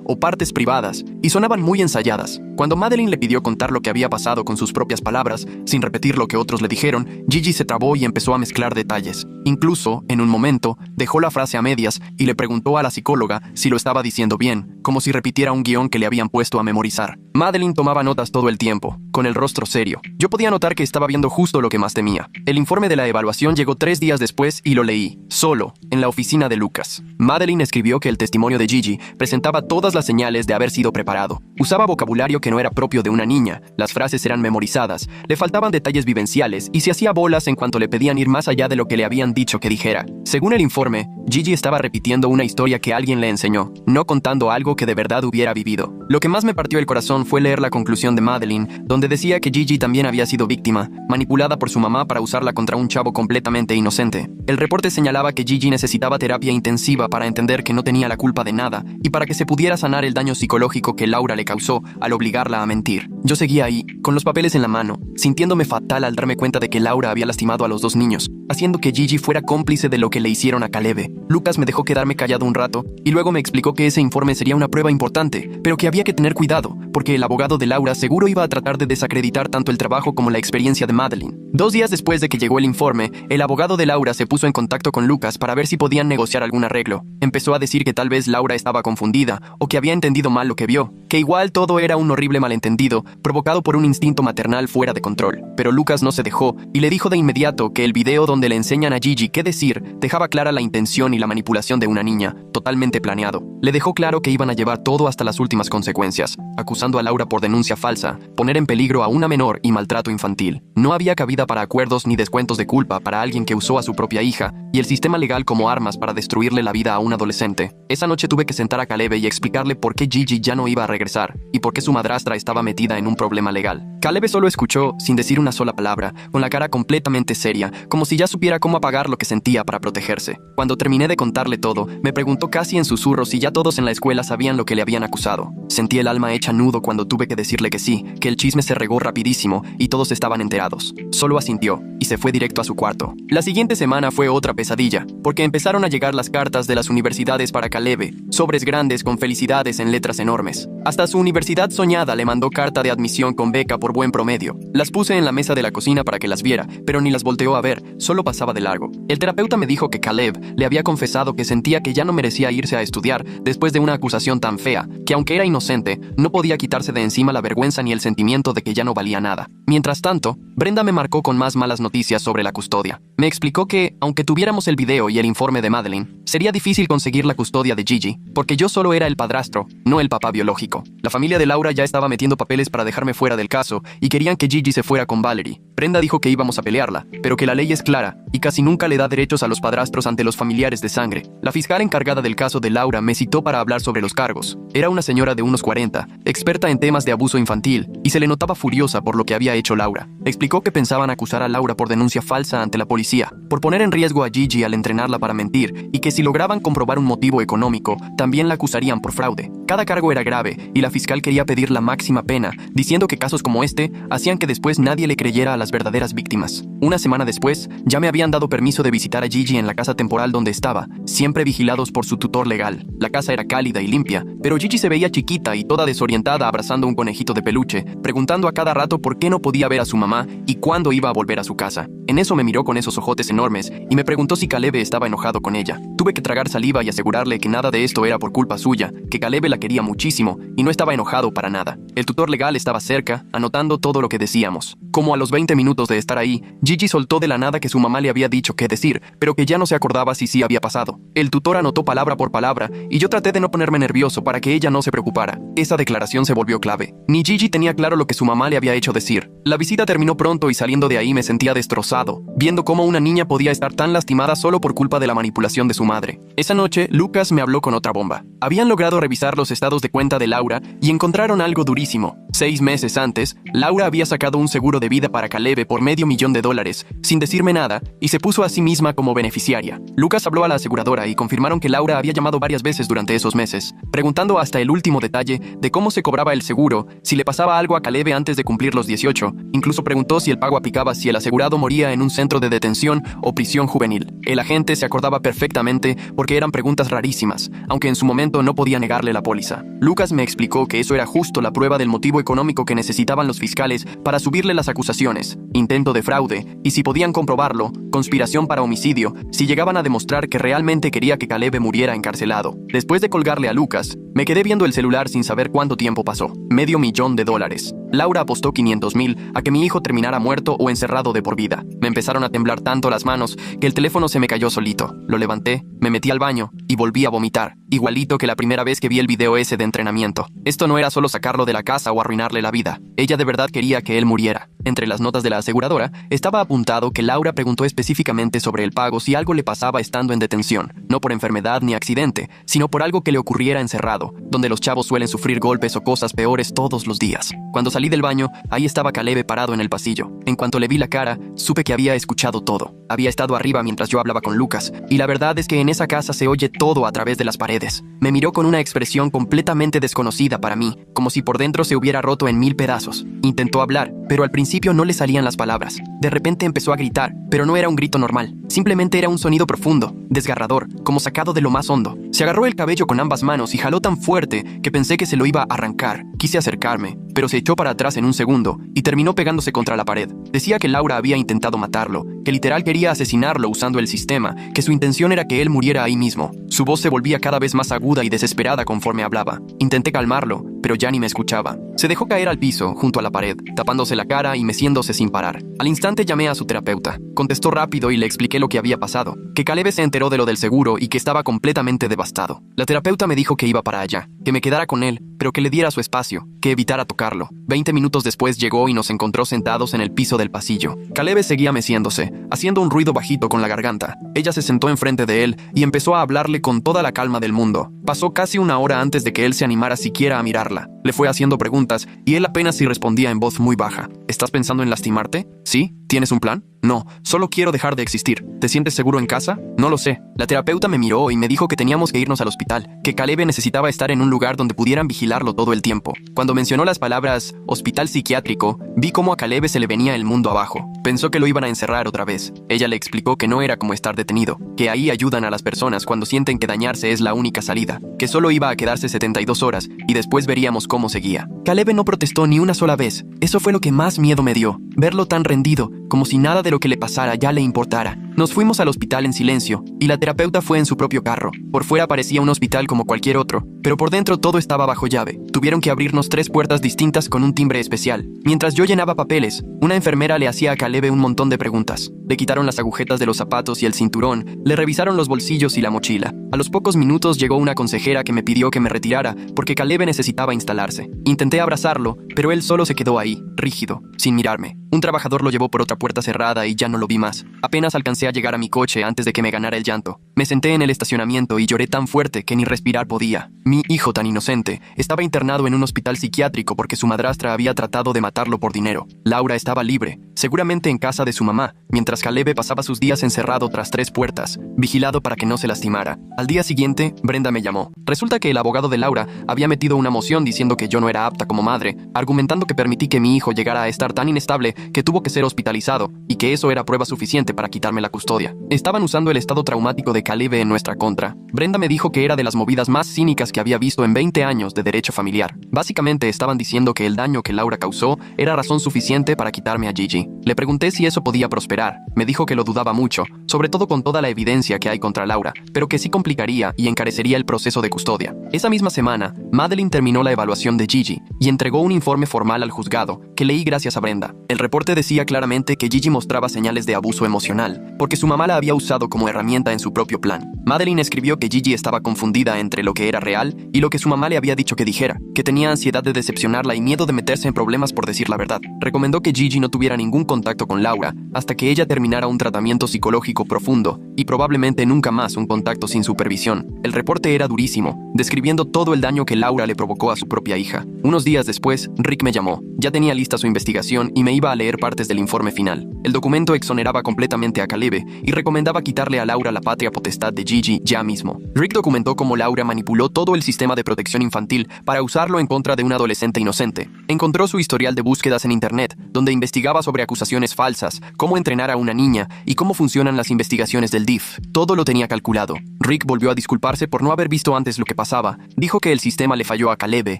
o partes privadas, y sonaban muy ensayadas. Cuando Madeleine le pidió contar lo que había pasado con sus propias palabras, sin repetir lo que otros le dijeron, Gigi se trabó y empezó a mezclar detalles. Incluso, en un momento, dejó la frase a medias y le preguntó a la psicóloga si lo estaba diciendo bien, como si repitiera un guión que le habían puesto a memorizar. Madeleine tomaba notas todo el tiempo, con el rostro serio. Yo podía notar que estaba viendo justo lo que más temía. El informe de la evaluación llegó 3 días después y lo leí, solo, en la oficina de Lucas. Madeleine escribió que el testimonio de Gigi presentaba todas las señales de haber sido preparado. Usaba vocabulario que no era propio de una niña, las frases eran memorizadas, le faltaban detalles vivenciales y se hacía bolas en cuanto le pedían ir más allá de lo que le habían dicho que dijera. Según el informe, Gigi estaba repitiendo una historia que alguien le enseñó, no contando algo que de verdad hubiera vivido. Lo que más me partió el corazón fue leer la conclusión de Madeleine, donde decía que Gigi también había sido víctima, manipulada por su mamá para usarla contra un chavo completamente inocente. El reporte señalaba que Gigi necesitaba terapia intensiva para entender que no tenía la culpa de nada y para que se pudiera sanar el daño psicológico que Laura le causó al obligarla a mentir. Yo seguía ahí, con los papeles en la mano, sintiéndome fatal al darme cuenta de que Laura había lastimado a los 2 niños, haciendo que Gigi fuera cómplice de lo que le hicieron a Caleb. Lucas me dejó quedarme callado un rato y luego me explicó que ese informe sería una prueba importante, pero que había que tener cuidado, porque el abogado de Laura seguro iba a tratar de desacreditar tanto el trabajo como la experiencia de Madeleine. 2 días después de que llegó el informe, el abogado de Laura se puso en contacto con Lucas para ver si podían negociar algún arreglo. Empezó a decir que tal vez Laura estaba confundida o que había entendido mal lo que vio, que igual todo era un horrible malentendido provocado por un instinto maternal fuera de control. Pero Lucas no se dejó y le dijo de inmediato que el video donde le enseñan a Gigi qué decir dejaba clara la intención y la manipulación de una niña, totalmente planeado. Le dejó claro que iban a llevar todo hasta las últimas consecuencias, acusando a Laura por denuncia falsa, poner en peligro a una menor y maltrato infantil. No había cabida para acuerdos ni descuentos de culpa para alguien que usó a su propia hija y el sistema legal como armas para destruirle la vida a un adolescente. Esa noche tuve que sentar a Caleb y explicarle por qué Gigi ya no iba a regresar y por qué su madrastra estaba metida en un problema legal. Caleb solo escuchó, sin decir una sola palabra, con la cara completamente seria, como si ya supiera cómo apagar lo que sentía para protegerse. Cuando terminé de contarle todo, me preguntó casi en susurros si ya todos en la escuela sabían lo que le habían acusado. Sentí el alma hecha nudo cuando tuve que decirle que sí, que el chisme se regó rapidísimo y todos estaban enterados. Solo asintió y se fue directo a su cuarto. La siguiente semana fue otra pesadilla, porque empezaron a llegar las cartas de las universidades para Caleb, sobres grandes con felicidades en letras enormes. Hasta su universidad soñada le mandó carta de admisión con beca por buen promedio. Las puse en la mesa de la cocina para que las viera, pero ni las volteó a ver, solo pasaba de largo. El terapeuta me dijo que Caleb le había confesado que sentía que ya no merecía irse a estudiar después de una acusación tan fea, que aunque era inocente, no podía quitarse de encima la vergüenza ni el sentimiento de que ya no valía nada. Mientras tanto, Brenda me marcó con más malas noticias sobre la custodia. Me explicó que, aunque tuviéramos el video y el informe de Madeleine, sería difícil conseguir la custodia de Gigi, porque yo solo era el padrastro, no el papá biológico. La familia de Laura ya estaba metiendo papeles para dejarme fuera del caso y querían que Gigi se fuera con Valerie. Brenda dijo que íbamos a pelearla, pero que la ley es clara y casi nunca le da derechos a los padrastros ante los familiares de sangre. La fiscal encargada del caso de Laura me citó para hablar sobre los cargos. Era una señora de unos 40, experta en temas de abuso infantil, y se le notaba furiosa por lo que había hecho Laura. Explicó que pensaban acusar a Laura por denuncia falsa ante la policía, por poner en riesgo a Gigi al entrenarla para mentir, y que si lograban comprobar un motivo económico, también la acusarían por fraude. Cada cargo era grave, y la fiscal quería pedir la máxima pena, diciendo que casos como este hacían que después nadie le creyera a las verdaderas víctimas. Una semana después, ya me habían dado permiso de visitar a Gigi en la casa temporal donde estaba, siempre vigilados por su tutor legal. La casa era cálida y limpia, pero Gigi se veía chiquita y toda desorientada abrazando un conejito de peluche, preguntando a cada rato por qué no podía ver a su mamá y cuándo iba a volver a su casa. En eso me miró con esos ojotes enormes y me preguntó si Caleb estaba enojado con ella. Tuve que tragar saliva y asegurarle que nada de esto era por culpa suya, que Caleb la quería muchísimo y no estaba enojado para nada. El tutor legal estaba cerca, anotando todo lo que decíamos. Como a los 20 minutos de estar ahí, Gigi soltó de la nada que su mamá le había dicho qué decir, pero que ya no se acordaba si sí había pasado. El tutor anotó palabra por palabra y yo traté de no ponerme nervioso para que ella no se preocupara. Esa declaración se volvió clave. Ni Gigi tenía claro lo que su mamá le había hecho decir. La visita terminó pronto y saliendo de ahí me sentía destrozado, viendo cómo una niña podía estar tan lastimada solo por culpa de la manipulación de su madre. Esa noche, Lucas me habló con otra bomba. Habían logrado revisar los los estados de cuenta de Laura y encontraron algo durísimo. 6 meses antes, Laura había sacado un seguro de vida para Caleb por $500,000, sin decirme nada, y se puso a sí misma como beneficiaria. Lucas habló a la aseguradora y confirmaron que Laura había llamado varias veces durante esos meses, preguntando hasta el último detalle de cómo se cobraba el seguro, si le pasaba algo a Caleb antes de cumplir los 18. Incluso preguntó si el pago aplicaba si el asegurado moría en un centro de detención o prisión juvenil. El agente se acordaba perfectamente porque eran preguntas rarísimas, aunque en su momento no podía negarle la póliza. Lucas me explicó que eso era justo la prueba del motivo económico que necesitaban los fiscales para subirle las acusaciones, intento de fraude, y si podían comprobarlo, conspiración para homicidio, si llegaban a demostrar que realmente quería que Caleb muriera encarcelado. Después de colgarle a Lucas, me quedé viendo el celular sin saber cuánto tiempo pasó. $500,000. Laura apostó $500,000 a que mi hijo terminara muerto o encerrado de por vida. Me empezaron a temblar tanto las manos que el teléfono se me cayó solito. Lo levanté, me metí al baño y volví a vomitar, igualito que la primera vez que vi el video ese de entrenamiento. Esto no era solo sacarlo de la casa o arruinarle la vida. Ella de verdad quería que él muriera. Entre las notas de la aseguradora estaba apuntado que Laura preguntó específicamente sobre el pago si algo le pasaba estando en detención, no por enfermedad ni accidente, sino por algo que le ocurriera encerrado, donde los chavos suelen sufrir golpes o cosas peores todos los días. Cuando salí del baño, ahí estaba Caleb parado en el pasillo. En cuanto le vi la cara, supe que había escuchado todo. Había estado arriba mientras yo hablaba con Lucas, y la verdad es que en esa casa se oye todo a través de las paredes. Me miró con una expresión completamente desconocida para mí, como si por dentro se hubiera roto en 1000 pedazos. Intentó hablar, pero al principio no le salían las palabras. De repente empezó a gritar, pero no era un grito normal. Simplemente era un sonido profundo, desgarrador, como sacado de lo más hondo. Se agarró el cabello con ambas manos y jaló tan fuerte que pensé que se lo iba a arrancar. Quise acercarme, pero se echó para atrás en un segundo y terminó pegándose contra la pared. Decía que Laura había intentado matarlo, que literal quería asesinarlo usando el sistema, que su intención era que él muriera ahí mismo. Su voz se volvía cada vez más aguda y desesperada conforme hablaba. Intenté calmarlo, pero ya ni me escuchaba. Se dejó caer al piso, junto a la pared, tapándose la cara y meciéndose sin parar. Al instante llamé a su terapeuta. Contestó rápido y le expliqué lo que había pasado, que Caleb se enteró de lo del seguro y que estaba completamente devastado. La terapeuta me dijo que iba para allá, que me quedara con él, pero que le diera su espacio, que evitara tocarlo. 20 minutos después llegó y nos encontró sentados en el piso del pasillo. Caleb seguía meciéndose, haciendo un ruido bajito con la garganta. Ella se sentó enfrente de él y empezó a hablarle con toda la calma del mundo. Pasó casi una hora antes de que él se animara siquiera a mirarla. Le fue haciendo preguntas y él apenas si respondía en voz muy baja. ¿Estás pensando en lastimarte? ¿Sí? ¿Tienes un plan? No, solo quiero dejar de existir. ¿Te sientes seguro en casa? No lo sé. La terapeuta me miró y me dijo que teníamos que irnos al hospital, que Caleb necesitaba estar en un lugar donde pudieran vigilarlo todo el tiempo. Cuando mencionó las palabras hospital psiquiátrico, vi cómo a Caleb se le venía el mundo abajo. Pensó que lo iban a encerrar otra vez. Ella le explicó que no era como estar detenido, que ahí ayudan a las personas cuando sienten que dañarse es la única salida, que solo iba a quedarse 72 horas y después veríamos cómo seguía. Caleb no protestó ni una sola vez. Eso fue lo que más miedo me dio, verlo tan rendido, como si nada de lo que le pasara ya le importara. Nos fuimos al hospital en silencio, y la terapeuta fue en su propio carro. Por fuera parecía un hospital como cualquier otro, pero por dentro todo estaba bajo llave. Tuvieron que abrirnos 3 puertas distintas con un timbre especial. Mientras yo llenaba papeles, una enfermera le hacía a Caleb un montón de preguntas. Le quitaron las agujetas de los zapatos y el cinturón, le revisaron los bolsillos y la mochila. A los pocos minutos llegó una consejera que me pidió que me retirara porque Caleb necesitaba instalarse. Intenté abrazarlo, pero él solo se quedó ahí, rígido, sin mirarme. Un trabajador lo llevó por otra puerta cerrada y ya no lo vi más. Apenas alcancé a llegar a mi coche antes de que me ganara el llanto. Me senté en el estacionamiento y lloré tan fuerte que ni respirar podía. Mi hijo tan inocente estaba internado en un hospital psiquiátrico porque su madrastra había tratado de matarlo por dinero. Laura estaba libre, seguramente en casa de su mamá, mientras Caleb pasaba sus días encerrado tras 3 puertas, vigilado para que no se lastimara. Al día siguiente, Brenda me llamó. Resulta que el abogado de Laura había metido una moción diciendo que yo no era apta como madre, argumentando que permití que mi hijo llegara a estar tan inestable que tuvo que ser hospitalizado y que eso era prueba suficiente para quitarme la custodia. Estaban usando el estado traumático de Caleb en nuestra contra. Brenda me dijo que era de las movidas más cínicas que había visto en 20 años de derecho familiar. Básicamente estaban diciendo que el daño que Laura causó era razón suficiente para quitarme a Gigi. Le pregunté si eso podía prosperar. Me dijo que lo dudaba mucho, sobre todo con toda la evidencia que hay contra Laura, pero que sí complicaría y encarecería el proceso de custodia. Esa misma semana, Madeline terminó la evaluación de Gigi y entregó un informe formal al juzgado, que leí gracias a Brenda. El reporte decía claramente que Gigi mostraba señales de abuso emocional, porque su mamá la había usado como herramienta en su propio plan. Madeline escribió que Gigi estaba confundida entre lo que era real y lo que su mamá le había dicho que dijera, que tenía ansiedad de decepcionarla y miedo de meterse en problemas por decir la verdad. Recomendó que Gigi no tuviera ningún contacto con Laura hasta que ella terminara un tratamiento psicológico profundo y probablemente nunca más un contacto sin supervisión. El reporte era durísimo, describiendo todo el daño que Laura le provocó a su propia hija. Unos días después, Rick me llamó. Ya tenía lista su investigación y me iba a leer partes del informe final. El documento exoneraba completamente a Caleb y recomendaba quitarle a Laura la patria potestad de Gigi ya mismo. Rick documentó cómo Laura manipuló todo el sistema de protección infantil para usarlo en contra de un adolescente inocente. Encontró su historial de búsquedas en internet, donde investigaba sobre acusaciones falsas, cómo entrenar a una niña y cómo funcionan las investigaciones del DIF. Todo lo tenía calculado. Rick volvió a disculparse por no haber visto antes lo que pasaba. Dijo que el sistema le falló a Caleb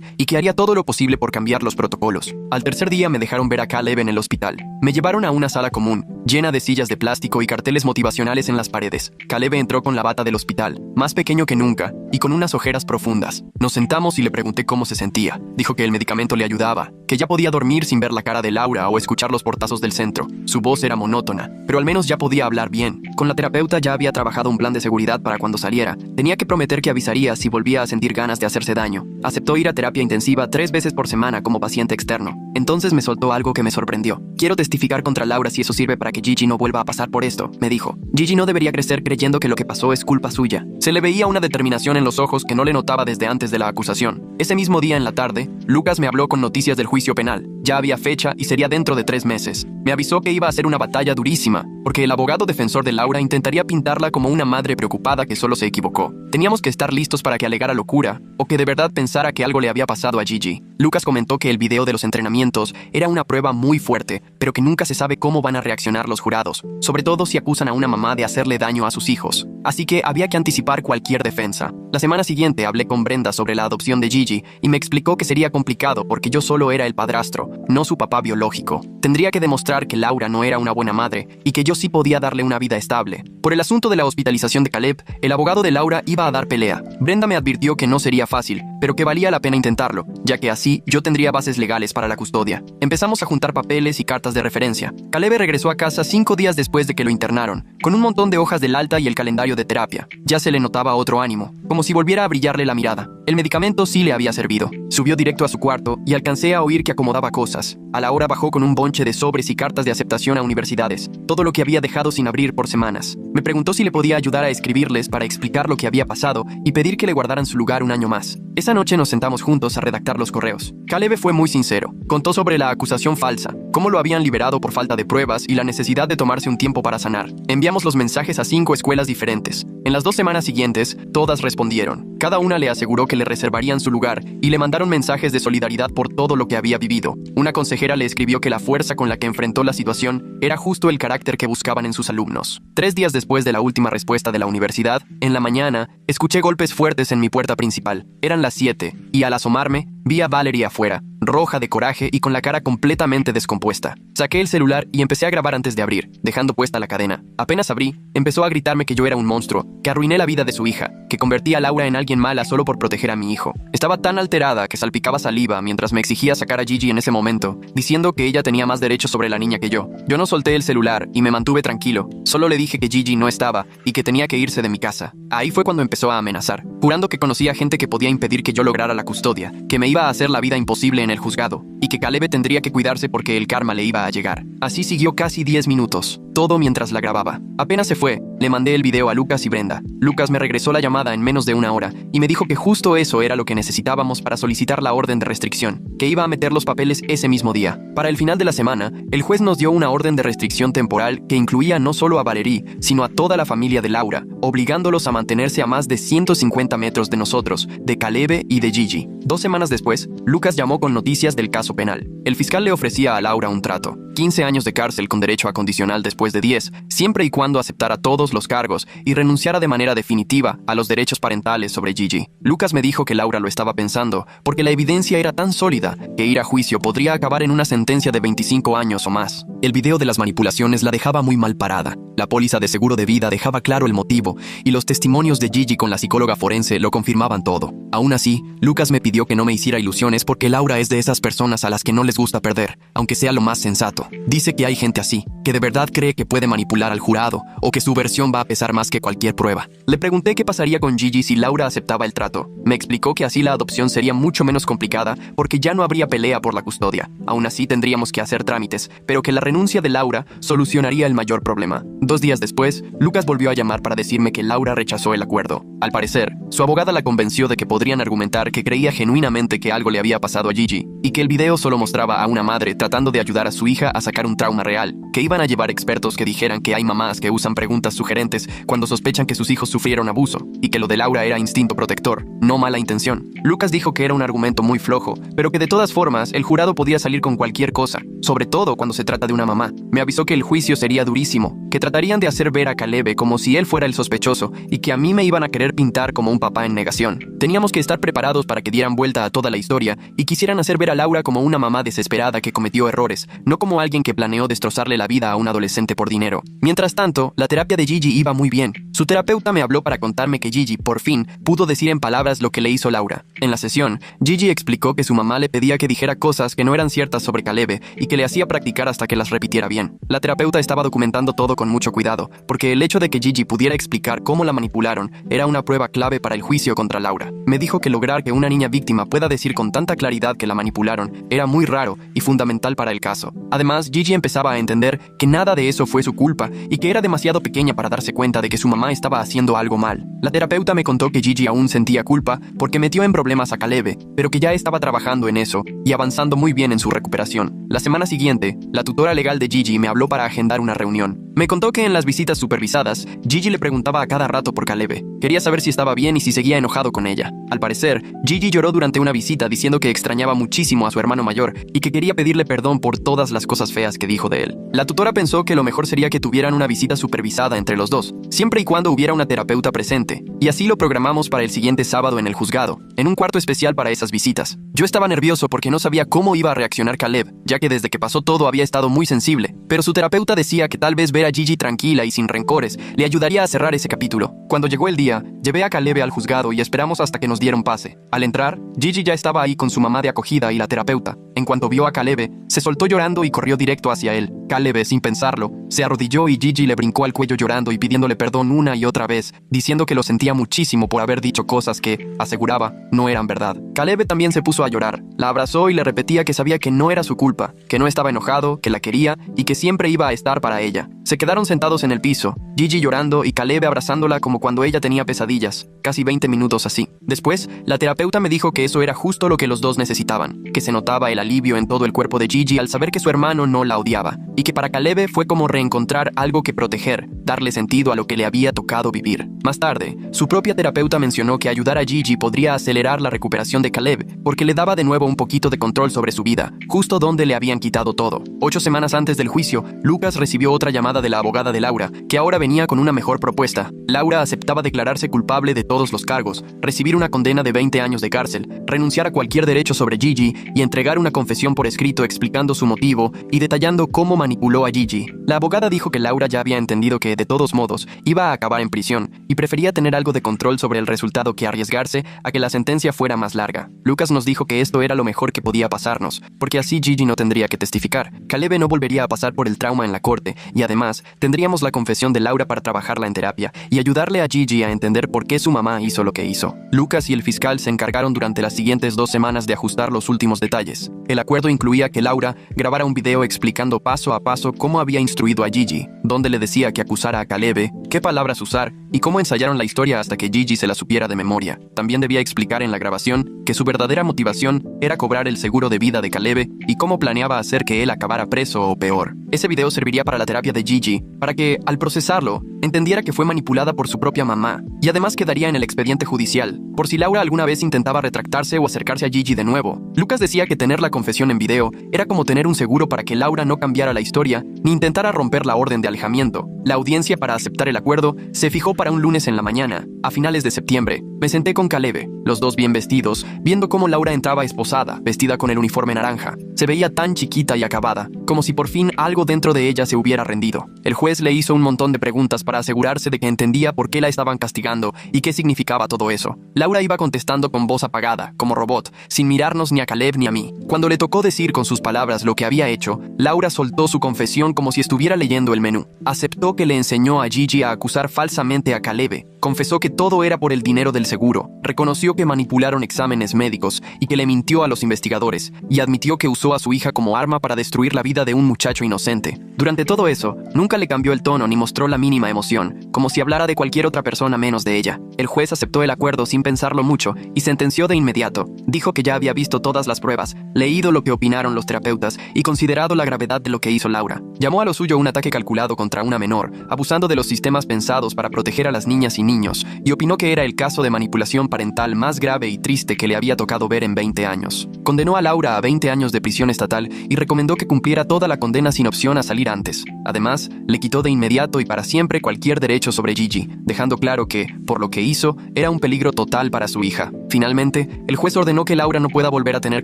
y que haría todo lo posible por cambiar los protocolos. Al tercer día me dejaron ver a Caleb en el hospital. Me llevaron a una sala común, llena de sillas de plástico y carteles motivacionales en las paredes. Caleb entró con la bata del hospital, más pequeño que nunca, y con unas ojeras profundas. Nos sentamos y le pregunté cómo se sentía. Dijo que el medicamento le ayudaba, que ya podía dormir sin ver la cara de Laura o escuchar los portazos del centro. Su voz era monótona, pero al menos ya podía hablar bien. Con la terapeuta ya había trabajado un plan de seguridad para cuando saliera. Tenía que prometer que avisaría si volvía a sentir ganas de hacerse daño. Aceptó ir a terapia intensiva 3 veces por semana como paciente externo. Entonces me soltó algo que me sorprendió. Quiero testificar contra Laura si eso sirve para que Gigi no vuelva a pasar por esto, me dijo. Gigi no debería crecer creyendo que lo que pasó es culpa suya. Se le veía una determinación en los ojos que no le notaba desde antes de la acusación. Ese mismo día en la tarde, Lucas me habló con noticias del juicio penal. Ya había fecha y sería dentro de 3 meses. Me avisó que iba a ser una batalla durísima, porque el abogado defensor de Laura intentaría pintarla como una madre preocupada que solo se equivocó. Teníamos que estar listos para que alegara locura, o que de verdad pensara que algo le había pasado a Gigi. Lucas comentó que el video de los entrenamientos era una prueba muy fuerte, pero que nunca se sabe cómo van a reaccionar los jurados, sobre todo si acusan a una mamá de hacerle daño a sus hijos. Así que había que anticipar cualquier defensa. La semana siguiente hablé con Brenda sobre la adopción de Gigi y me explicó que sería complicado porque yo solo era el padrastro, no su papá biológico. Tendría que demostrar que Laura no era una buena madre y que yo sí podía darle una vida estable. Por el asunto de la hospitalización de Caleb, el abogado de Laura iba a dar pelea. Brenda me advirtió que no sería fácil, pero que valía la pena intentarlo, ya que así yo tendría bases legales para la custodia. Empezamos a juntar papeles y cartas de referencia. Caleb regresó a casa 5 días después de que lo internaron, con un montón de hojas del alta y el calendario de terapia. Ya se le notaba otro ánimo, como si volviera a brillarle la mirada. El medicamento sí le había servido. Subió directo a su cuarto y alcancé a oír que acomodaba cosas. A la hora bajó con un bonche de sobres y cartas de aceptación a universidades, todo lo que había dejado sin abrir por semanas. Me preguntó si le podía ayudar a escribirles para explicar lo que había pasado y pedir que le guardaran su lugar un año más. Esa noche nos sentamos juntos a redactar los correos. Caleb fue muy sincero. Contó sobre la acusación falsa, cómo lo habían liberado por falta de pruebas y la necesidad de tomarse un tiempo para sanar. Enviamos los mensajes a 5 escuelas diferentes. En las 2 semanas siguientes, todas respondieron. Cada una le aseguró que le reservarían su lugar y le mandaron mensajes de solidaridad por todo lo que había vivido. Una consejera le escribió que la fuerza con la que enfrentó la situación era justo el carácter que buscaban en sus alumnos. 3 días después de la última respuesta de la universidad, en la mañana, escuché golpes fuertes en mi puerta principal. Eran las 7, y al asomarme, vi a Valerie afuera, roja de coraje y con la cara completamente descompuesta. Saqué el celular y empecé a grabar antes de abrir, dejando puesta la cadena. Apenas abrí, empezó a gritarme que yo era un monstruo, que arruiné la vida de su hija, que convertí a Laura en alguien mala solo por proteger a mi hijo. Estaba tan alterada que salpicaba saliva mientras me exigía sacar a Gigi en ese momento, diciendo que ella tenía más derechos sobre la niña que yo. Yo no solté el celular y me mantuve tranquilo. Solo le dije que Gigi no estaba y que tenía que irse de mi casa. Ahí fue cuando empezó a amenazar, jurando que conocía gente que podía impedir que yo lograra la custodia, que me iba a hacer la vida imposible en el juzgado, y que Caleb tendría que cuidarse porque el karma le iba a llegar. Así siguió casi 10 minutos, todo mientras la grababa. Apenas se fue, le mandé el video a Lucas y Brenda. Lucas me regresó la llamada en menos de 1 hora y me dijo que justo eso era lo que necesitábamos para solicitar la orden de restricción, que iba a meter los papeles ese mismo día. Para el final de la semana, el juez nos dio una orden de restricción temporal que incluía no solo a Valerie, sino a toda la familia de Laura, obligándolos a mantenerse a más de 150 metros de nosotros, de Caleb y de Gigi. 2 semanas después, Lucas llamó con noticias del caso penal. El fiscal le ofrecía a Laura un trato: 15 años de cárcel con derecho a condicional después de 10, siempre y cuando aceptara todos los cargos y renunciara de manera definitiva a los derechos parentales sobre Gigi. Lucas me dijo que Laura lo estaba pensando, porque la evidencia era tan sólida que ir a juicio podría acabar en una sentencia de 25 años o más. El video de las manipulaciones la dejaba muy mal parada. La póliza de seguro de vida dejaba claro el motivo, y los testimonios de Gigi con la psicóloga forense lo confirmaban todo. Aún así, Lucas me pidió que no me hiciera ilusiones porque Laura es de esas personas a las que no les gusta perder, aunque sea lo más sensato. dijo. Dice que hay gente así, que de verdad cree que puede manipular al jurado o que su versión va a pesar más que cualquier prueba. Le pregunté qué pasaría con Gigi si Laura aceptaba el trato. Me explicó que así la adopción sería mucho menos complicada porque ya no habría pelea por la custodia. Aún así tendríamos que hacer trámites, pero que la renuncia de Laura solucionaría el mayor problema. 2 días después, Lucas volvió a llamar para decirme que Laura rechazó el acuerdo. Al parecer, su abogada la convenció de que podrían argumentar que creía genuinamente que algo le había pasado a Gigi y que el video solo mostraba a una madre tratando de ayudar a su hija a sacar un trauma real, que iban a llevar expertos que dijeran que hay mamás que usan preguntas sugerentes cuando sospechan que sus hijos sufrieron abuso y que lo de Laura era instinto protector, no mala intención. Lucas dijo que era un argumento muy flojo, pero que de todas formas el jurado podía salir con cualquier cosa, sobre todo cuando se trata de una mamá. Me avisó que el juicio sería durísimo, que tratarían de hacer ver a Caleb como si él fuera el sospechoso y que a mí me iban a querer pintar como un papá en negación. Teníamos que estar preparados para que dieran vuelta a toda la historia y quisieran hacer ver a Laura como una mamá desesperada que cometió errores, no como alguien que planeó destrozarle la vida a un adolescente por dinero. Mientras tanto, la terapia de Gigi iba muy bien. Su terapeuta me habló para contarme que Gigi, por fin, pudo decir en palabras lo que le hizo Laura. En la sesión, Gigi explicó que su mamá le pedía que dijera cosas que no eran ciertas sobre Caleb y que le hacía practicar hasta que las repitiera bien. La terapeuta estaba documentando todo con mucho cuidado, porque el hecho de que Gigi pudiera explicar cómo la manipularon era una prueba clave para el juicio contra Laura. Me dijo que lograr que una niña víctima pueda decir con tanta claridad que la manipularon era muy raro y fundamental para el caso. Además, Gigi empezaba a entender que nada de eso fue su culpa y que era demasiado pequeña para darse cuenta de que su mamá estaba haciendo algo mal. La terapeuta me contó que Gigi aún sentía culpa porque metió en problemas a Caleb, pero que ya estaba trabajando en eso y avanzando muy bien en su recuperación. La semana siguiente, la tutora legal de Gigi me habló para agendar una reunión. Me contó que en las visitas supervisadas, Gigi le preguntaba a cada rato por Caleb. Quería saber si estaba bien y si seguía enojado con ella. Al parecer, Gigi lloró durante una visita diciendo que extrañaba muchísimo a su hermano mayor y que quería pedirle perdón por todas las cosas feas que dijo de él. La tutora pensó que lo mejor sería que tuvieran una visita supervisada entre los dos, siempre y cuando hubiera una terapeuta presente, y así lo programamos para el siguiente sábado en el juzgado, en un cuarto especial para esas visitas. Yo estaba nervioso porque no sabía cómo iba a reaccionar Caleb, ya que desde que pasó todo había estado muy sensible, pero su terapeuta decía que tal vez ver a Gigi tranquila y sin rencores le ayudaría a cerrar ese capítulo. Cuando llegó el día, llevé a Caleb al juzgado y esperamos hasta que nos dieron pase. Al entrar, Gigi ya estaba ahí con su mamá de acogida y la terapeuta. En cuanto vio a Caleb, se soltó llorando y corrió directo hacia él. Caleb, sin pensarlo, se arrodilló y Gigi le brincó al cuello llorando y pidiéndole perdón una y otra vez, diciendo que lo sentía muchísimo por haber dicho cosas que, aseguraba, no eran verdad. Caleb también se puso a llorar. La abrazó y le repetía que sabía que no era su culpa, que no estaba enojado, que la quería y que siempre iba a estar para ella. Se quedaron sentados en el piso, Gigi llorando y Caleb abrazándola como cuando ella tenía pesadillas, casi 20 minutos así. Después, la terapeuta me dijo que eso era justo lo que los dos necesitaban, que se notaba el alivio en todo el cuerpo de Gigi al saber que su hermano no la odiaba, y que para Caleb fue como reencontrar algo que proteger, darle sentido a lo que le había tocado vivir. Más tarde, su propia terapeuta mencionó que ayudar a Gigi podría acelerar la recuperación de Caleb, porque le daba de nuevo un poquito de control sobre su vida, justo donde le habían quitado todo. 8 semanas antes del juicio, Lucas recibió otra llamada de la abogada de Laura, que ahora venía con una mejor propuesta. Laura aceptaba declararse culpable de todos los cargos, recibir una condena de 20 años de cárcel, renunciar a cualquier derecho sobre Gigi y entregar una confesión por escrito explicando su motivo y detallando cómo manipuló a Gigi. La abogada dijo que Laura ya había entendido que, de todos modos, iba a acabar en prisión y prefería tener algo de control sobre el resultado que arriesgarse a que la sentencia fuera más larga. Lucas nos dijo que esto era lo mejor que podía pasarnos, porque así Gigi no tendría que testificar. Caleb no volvería a pasar por el trauma en la corte y además tendríamos la confesión de Laura para trabajarla en terapia y ayudarle a Gigi a entender por qué su mamá hizo lo que hizo. Lucas y el fiscal se encargaron durante las siguientes 2 semanas de ajustar los últimos detalles. El acuerdo incluía que Laura grabara un video explicando paso a paso cómo había instruido a Gigi, dónde le decía que acusara a Caleb, qué palabras usar y cómo ensayaron la historia hasta que Gigi se la supiera de memoria. También debía explicar en la grabación que su verdadera motivación era cobrar el seguro de vida de Caleb y cómo planeaba hacer que él acabara preso o peor. Ese video serviría para la terapia de Gigi, para que, al procesarlo, entendiera que fue manipulada por su propia mamá, y además quedaría en el expediente judicial, por si Laura alguna vez intentaba retractarse o acercarse a Gigi de nuevo. Lucas decía que tener la confesión en video era como tener un seguro para que Laura no cambiara la historia ni intentara romper la orden de alejamiento. La audiencia para aceptar el acuerdo se fijó para un lunes en la mañana, a finales de septiembre. Me senté con Caleb, los dos bien vestidos, viendo cómo Laura entraba esposada, vestida con el uniforme naranja. Se veía tan chiquita y acabada, como si por fin algo algo dentro de ella se hubiera rendido. El juez le hizo un montón de preguntas para asegurarse de que entendía por qué la estaban castigando y qué significaba todo eso. Laura iba contestando con voz apagada, como robot, sin mirarnos ni a Caleb ni a mí. Cuando le tocó decir con sus palabras lo que había hecho, Laura soltó su confesión como si estuviera leyendo el menú. Aceptó que le enseñó a Gigi a acusar falsamente a Caleb. Confesó que todo era por el dinero del seguro. Reconoció que manipularon exámenes médicos y que le mintió a los investigadores. Y admitió que usó a su hija como arma para destruir la vida de un muchacho inocente. Durante todo eso, nunca le cambió el tono ni mostró la mínima emoción, como si hablara de cualquier otra persona menos de ella. El juez aceptó el acuerdo sin pensarlo mucho y sentenció de inmediato. Dijo que ya había visto todas las pruebas, leído lo que opinaron los terapeutas y considerado la gravedad de lo que hizo Laura. Llamó a lo suyo un ataque calculado contra una menor, abusando de los sistemas pensados para proteger a las niñas y niños, y opinó que era el caso de manipulación parental más grave y triste que le había tocado ver en 20 años. Condenó a Laura a 20 años de prisión estatal y recomendó que cumpliera toda la condena sin opción a salir antes. Además, le quitó de inmediato y para siempre cualquier derecho sobre Gigi, dejando claro que, por lo que hizo, era un peligro total para su hija. Finalmente, el juez ordenó que Laura no pueda volver a tener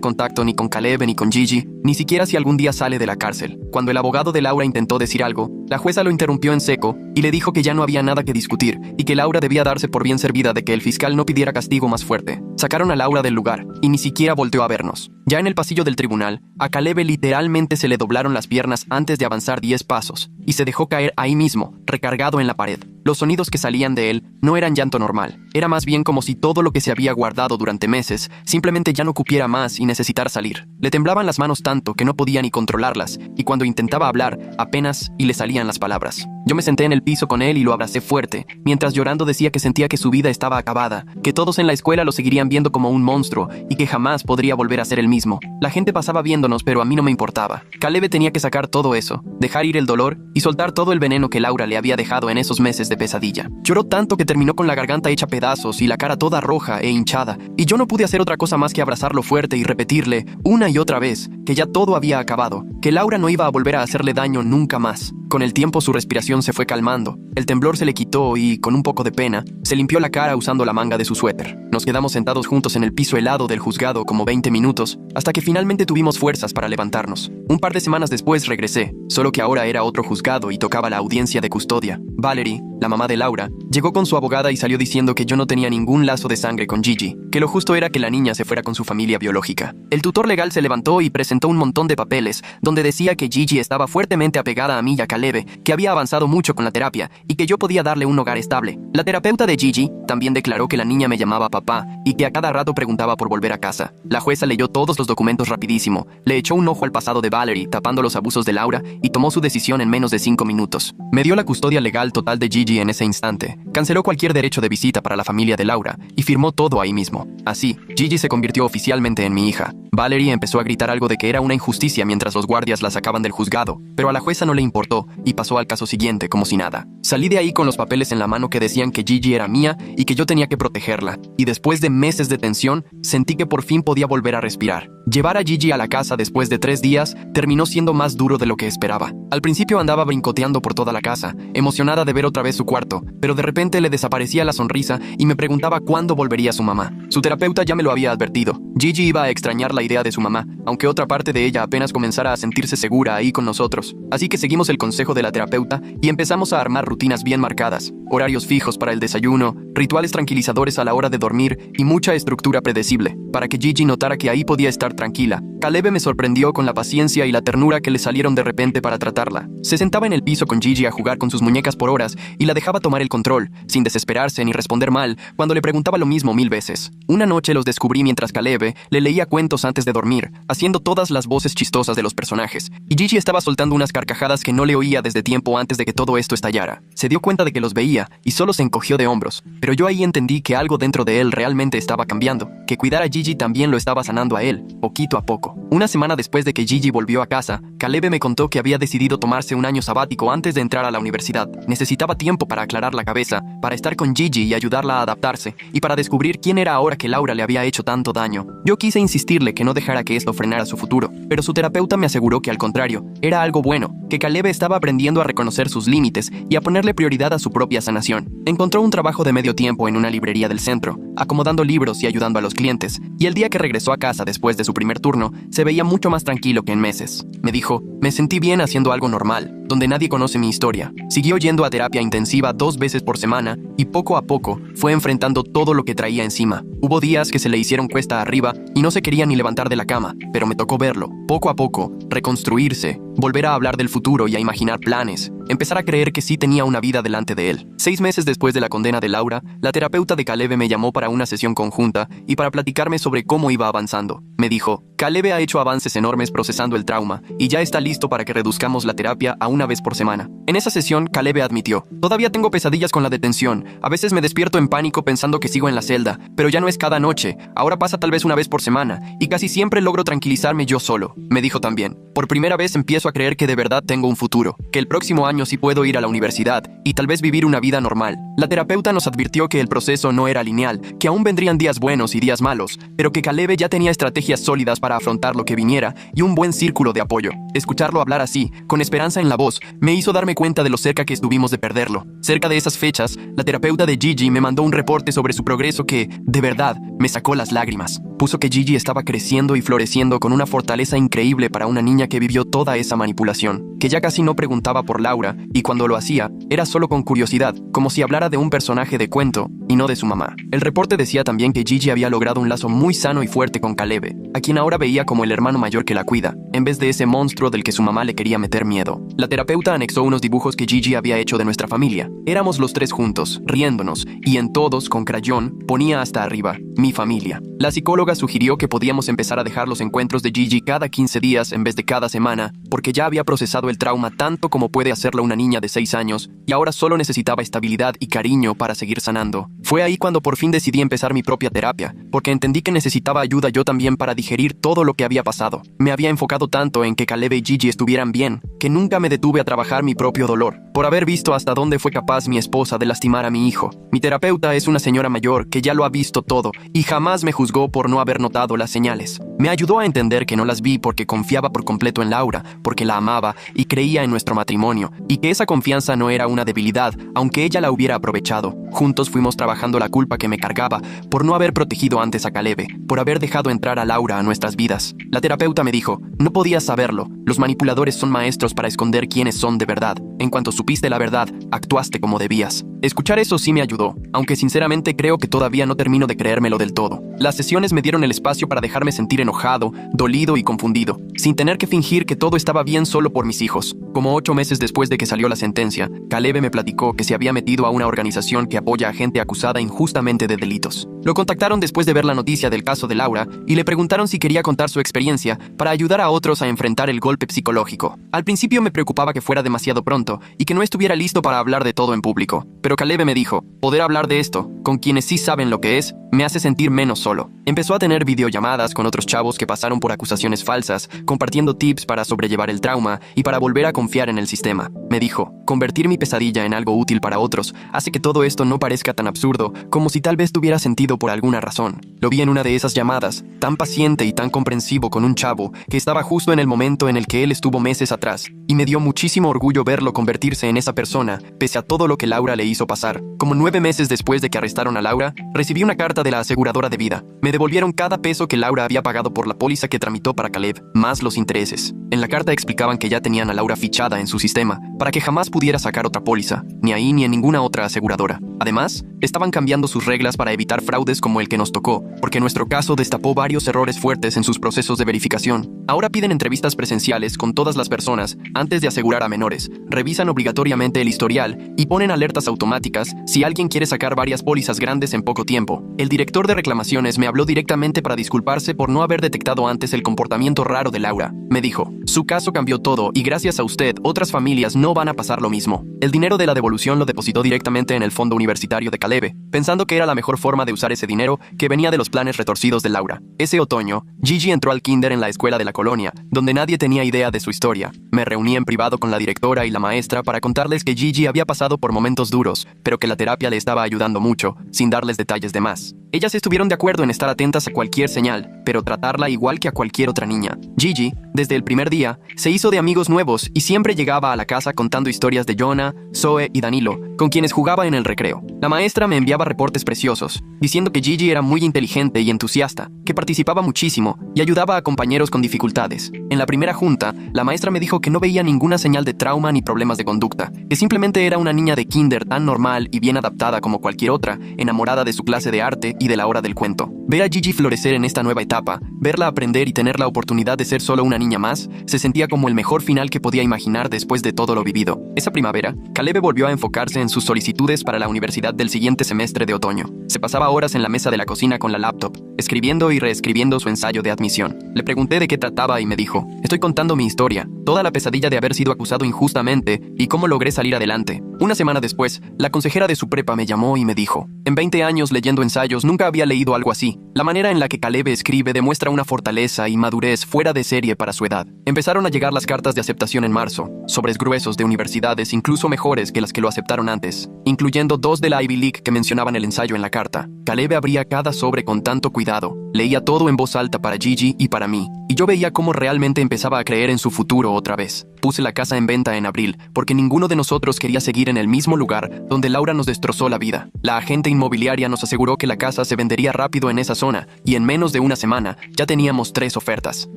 contacto ni con Caleb ni con Gigi, ni siquiera si algún día sale de la cárcel. Cuando el abogado de Laura intentó decir algo, la jueza lo interrumpió en seco y le dijo que ya no había nada que discutir y que Laura debía darse por bien servida de que el fiscal no pidiera castigo más fuerte. Sacaron a Laura del lugar y ni siquiera volteó a vernos. Ya en el pasillo del tribunal, a Caleb literalmente se le doblaron las piernas antes de avanzar 10 pasos y se dejó caer ahí mismo, recargado en la pared. Los sonidos que salían de él no eran llanto normal, era más bien como si todo lo que se había guardado durante meses simplemente ya no cupiera más y necesitara salir. Le temblaban las manos tanto que no podía ni controlarlas, y cuando intentaba hablar, apenas y le salían las palabras. Yo me senté en el piso con él y lo abracé fuerte, mientras llorando decía que sentía que su vida estaba acabada, que todos en la escuela lo seguirían viendo como un monstruo y que jamás podría volver a ser el mismo. La gente pasaba viéndonos, pero a mí no me importaba. Caleb tenía que sacar todo eso, dejar ir el dolor y soltar todo el veneno que Laura le había dejado en esos meses de pesadilla. Lloró tanto que terminó con la garganta hecha pedazos y la cara toda roja e hinchada, y yo no pude hacer otra cosa más que abrazarlo fuerte y repetirle una y otra vez que ya todo había acabado, que Laura no iba a volver a hacerle daño nunca más. Con el tiempo su respiración se fue calmando, el temblor se le quitó y, con un poco de pena, se limpió la cara usando la manga de su suéter. Nos quedamos sentados juntos en el piso helado del juzgado como 20 minutos, hasta que finalmente tuvimos fuerzas para levantarnos. Un par de semanas después regresé, solo que ahora era otro juzgado y tocaba la audiencia de custodia. Valerie, la mamá de Laura, llegó con su abogada y salió diciendo que yo no tenía ningún lazo de sangre con Gigi, que lo justo era que la niña se fuera con su familia biológica. El tutor legal se levantó y presentó un montón de papeles, donde decía que Gigi estaba fuertemente apegada a mí y a Caleb, que había avanzado mucho con la terapia y que yo podía darle un hogar estable. La terapeuta de Gigi también declaró que la niña me llamaba papá y que a cada rato preguntaba por volver a casa. La jueza leyó todos los documentos rapidísimo, le echó un ojo al pasado de Valerie, tapando los abusos de Laura, y tomó su decisión en menos de 5 minutos. Me dio la custodia legal total de Gigi en ese instante, canceló cualquier derecho de visita para la familia de Laura y firmó todo ahí mismo. Así, Gigi se convirtió oficialmente en mi hija. Valerie empezó a gritar algo de que era una injusticia mientras los guardias la sacaban del juzgado, pero a la jueza no le importó y pasó al caso siguiente como si nada. Salí de ahí con los papeles en la mano que decían que Gigi era mía y que yo tenía que protegerla, y después de meses de tensión, sentí que por fin podía volver a respirar. Llevar a Gigi a la casa después de 3 días terminó siendo más duro de lo que esperaba. Al principio andaba brincoteando por toda la casa, emocionada de ver otra vez su cuarto, pero de repente le desaparecía la sonrisa y me preguntaba cuándo volvería su mamá. Su terapeuta ya me lo había advertido. Gigi iba a extrañar la idea de su mamá, aunque otra parte de ella apenas comenzara a sentirse segura ahí con nosotros. Así que seguimos el consejo de la terapeuta y empezamos a armar rutinas bien marcadas, horarios fijos para el desayuno, rituales tranquilizadores a la hora de dormir y mucha estructura predecible, para que Gigi notara que ahí podía estar tranquila. Caleb me sorprendió con la paciencia y la ternura que le salieron de repente para tratarla. Se sentaba en el piso con Gigi a jugar con sus muñecas por horas y la dejaba tomar el control, sin desesperarse ni responder mal, cuando le preguntaba lo mismo 1000 veces. Una noche los descubrí mientras Caleb le leía cuentos antes de dormir, haciendo todas las voces chistosas de los personajes, y Gigi estaba soltando unas carcajadas que no le oía desde tiempo antes de que todo esto estallara. Se dio cuenta de que los veía y solo se encogió de hombros, pero yo ahí entendí que algo dentro de él realmente estaba cambiando, que cuidar a Gigi también lo estaba sanando a él, poquito a poco. Una semana después de que Gigi volvió a casa, Caleb me contó que había decidido tomarse un año sabático antes de entrar a la universidad. Necesitaba tiempo para aclarar la cabeza, para estar con Gigi y ayudarla a adaptarse, y para descubrir quién era ahora que Laura le había hecho tanto daño. Yo quise insistirle que no dejara que esto frenara su futuro, pero su terapeuta me aseguró que al contrario, era algo bueno, que Caleb estaba aprendiendo a reconocer sus límites y a ponerle prioridad a su propia sanación. Encontró un trabajo de medio tiempo en una librería del centro, acomodando libros y ayudando a los clientes, y el día que regresó a casa después de su primer turno, se veía mucho más tranquilo que en meses. Me dijo dijo, me sentí bien haciendo algo normal, donde nadie conoce mi historia. Siguió yendo a terapia intensiva 2 veces por semana y poco a poco fue enfrentando todo lo que traía encima. Hubo días que se le hicieron cuesta arriba y no se quería ni levantar de la cama, pero me tocó verlo, poco a poco, reconstruirse, volver a hablar del futuro y a imaginar planes, empezar a creer que sí tenía una vida delante de él. 6 meses después de la condena de Laura, la terapeuta de Caleb me llamó para una sesión conjunta y para platicarme sobre cómo iba avanzando. Me dijo, Caleb ha hecho avances enormes procesando el trauma y ya está listo para que reduzcamos la terapia a 1 vez por semana. En esa sesión, Caleb admitió, todavía tengo pesadillas con la detención, a veces me despierto en pánico pensando que sigo en la celda, pero ya no es cada noche, ahora pasa tal vez 1 vez por semana y casi siempre logro tranquilizarme yo solo. Me dijo también, por primera vez empiezo a creer que de verdad tengo un futuro, que el próximo año sí puedo ir a la universidad y tal vez vivir una vida normal. La terapeuta nos advirtió que el proceso no era lineal, que aún vendrían días buenos y días malos, pero que Caleb ya tenía estrategias sólidas para afrontar lo que viniera y un buen círculo de apoyo. Escucharlo hablar así, con esperanza en la voz, me hizo darme cuenta de lo cerca que estuvimos de perderlo. Cerca de esas fechas, la terapeuta de Gigi me mandó un reporte sobre su progreso que, de verdad, me sacó las lágrimas. Puso que Gigi estaba creciendo y floreciendo con una fortaleza increíble para una niña que vivió toda esa manipulación, que ya casi no preguntaba por Laura, y cuando lo hacía, era solo con curiosidad, como si hablara de un personaje de cuento, y no de su mamá. El reporte decía también que Gigi había logrado un lazo muy sano y fuerte con Caleb, a quien ahora veía como el hermano mayor que la cuida, en vez de ese monstruo del que su mamá le quería meter miedo. La terapeuta anexó unos dibujos que Gigi había hecho de nuestra familia. Éramos los 3 juntos, riéndonos, y en todos, con crayón, ponía hasta arriba, mi familia. La psicóloga sugirió que podíamos empezar a dejar los encuentros de Gigi cada 15 días en vez de cada semana, porque ya había procesado el trauma tanto como puede hacerlo una niña de 6 años, y ahora solo necesitaba estabilidad y cariño para seguir sanando. Fue ahí cuando por fin decidí empezar mi propia terapia, porque entendí que necesitaba ayuda yo también para digerir todo lo que había pasado. Me había enfocado tanto en que Caleb y Gigi estuvieran bien, que nunca me detuve a trabajar mi propio dolor, por haber visto hasta dónde fue capaz mi esposa de lastimar a mi hijo. Mi terapeuta es una señora mayor que ya lo ha visto todo y jamás me juzgó por no haber notado las señales. Me ayudó a entender que no las vi porque confiaba por completo en Laura, porque la amaba y creía en nuestro matrimonio, y que esa confianza no era una debilidad, aunque ella la hubiera aprovechado. Juntos fuimos trabajando la culpa que me cargaba por no haber protegido antes a Caleb, por haber dejado entrar a Laura a nuestras vidas. La terapeuta me dijo, no podías saberlo, los manipuladores son maestros para esconder quiénes son de verdad. En cuanto supiste la verdad, actuaste como debías. Escuchar eso sí me ayudó, aunque sinceramente creo que todavía no termino de creérmelo del todo. Las sesiones me dieron el espacio para dejarme sentir enojado, dolido y confundido, sin tener que fingir que todo estaba bien solo por mis hijos. Como 8 meses después de que salió la sentencia, Caleb me platicó que se había metido a una organización que apoya a gente acusada injustamente de delitos. Lo contactaron después de ver la noticia del caso de Laura y le preguntaron si quería contar su experiencia para ayudar a otros a enfrentar el golpe psicológico. Al principio me preocupaba que fuera demasiado pronto y que no estuviera listo para hablar de todo en público, pero Caleb me dijo, poder hablar de esto, con quienes sí saben lo que es, me hace sentir menos solo. Empezó a tener videollamadas con otros chavos que pasaron por acusaciones falsas, compartiendo tips para sobrellevar el trauma y para volver a confiar en el sistema. Me dijo, convertir mi pesadilla en algo útil para otros hace que todo esto no parezca tan absurdo como si tal vez tuviera sentido por alguna razón. Lo vi en una de esas llamadas, tan paciente y tan comprensivo con un chavo que estaba justo en el momento en el que él estuvo meses atrás, y me dio muchísimo orgullo verlo convertirse en esa persona, pese a todo lo que Laura le hizo pasar. Como 9 meses después de que arrestaron a Laura, recibí una carta de la aseguradora de vida. Me devolvieron cada peso que Laura había pagado por la póliza que tramitó para Caleb, más los intereses. En la carta explicaban que ya tenían a Laura fichada en su sistema, para que jamás pudiera sacar otra póliza, ni ahí ni en ninguna otra aseguradora. Además, estaban cambiando sus reglas para evitar fraudes como el que nos tocó, porque nuestro caso destapó varios errores fuertes en sus procesos de verificación. Ahora piden entrevistas presenciales con todas las personas antes de asegurar a menores, revisan obligatoriamente el historial y ponen alertas automáticas si alguien quiere sacar varias pólizas grandes en poco tiempo. El director de reclamaciones me habló directamente para disculparse por no haber detectado antes el comportamiento raro de Laura. Me dijo, su caso cambió todo y gracias a usted otras familias no van a pasar lo mismo. El dinero de la devolución lo depositó directamente en el fondo universitario de Caleb, pensando que era la mejor forma de usar ese dinero que venía de los planes retorcidos de Laura. Ese otoño, Gigi entró al kinder en la escuela de la colonia, donde nadie tenía idea de su historia. Me reuní en privado con la directora y la maestra para contarles que Gigi había pasado por momentos duros, pero que la terapia le estaba ayudando mucho, sin darles detalles de más. Ellas estuvieron de acuerdo en estar atentas a cualquier señal, pero tratarla igual que a cualquier otra niña. Gigi Desde el primer día, se hizo de amigos nuevos y siempre llegaba a la casa contando historias de Jonah, Zoe y Danilo, con quienes jugaba en el recreo. La maestra me enviaba reportes preciosos, diciendo que Gigi era muy inteligente y entusiasta, que participaba muchísimo y ayudaba a compañeros con dificultades. En la primera junta, la maestra me dijo que no veía ninguna señal de trauma ni problemas de conducta, que simplemente era una niña de kinder tan normal y bien adaptada como cualquier otra, enamorada de su clase de arte y de la hora del cuento. Ver a Gigi florecer en esta nueva etapa, verla aprender y tener la oportunidad de ser solo una niña más, se sentía como el mejor final que podía imaginar después de todo lo vivido. Esa primavera, Caleb volvió a enfocarse en sus solicitudes para la universidad del siguiente semestre de otoño. Se pasaba horas en la mesa de la cocina con la laptop, escribiendo y reescribiendo su ensayo de admisión. Le pregunté de qué trataba y me dijo: estoy contando mi historia, toda la pesadilla de haber sido acusado injustamente y cómo logré salir adelante. Una semana después, la consejera de su prepa me llamó y me dijo: en 20 años leyendo ensayos nunca había leído algo así. La manera en la que Caleb escribe demuestra una fortaleza y madurez fuera de serie para su edad. Empezaron a llegar las cartas de aceptación en marzo, sobres gruesos de universidades incluso mejores que las que lo aceptaron antes, incluyendo 2 de la Ivy League que mencionaban el ensayo en la carta. Caleb abría cada sobre con tanto cuidado, leía todo en voz alta para Gigi y para mí, y yo veía cómo realmente empezaba a creer en su futuro otra vez. Puse la casa en venta en abril, porque ninguno de nosotros quería seguir en el mismo lugar donde Laura nos destrozó la vida. La agente inmobiliaria nos aseguró que la casa se vendería rápido en esa zona, y en menos de una semana ya teníamos 3 ofertas.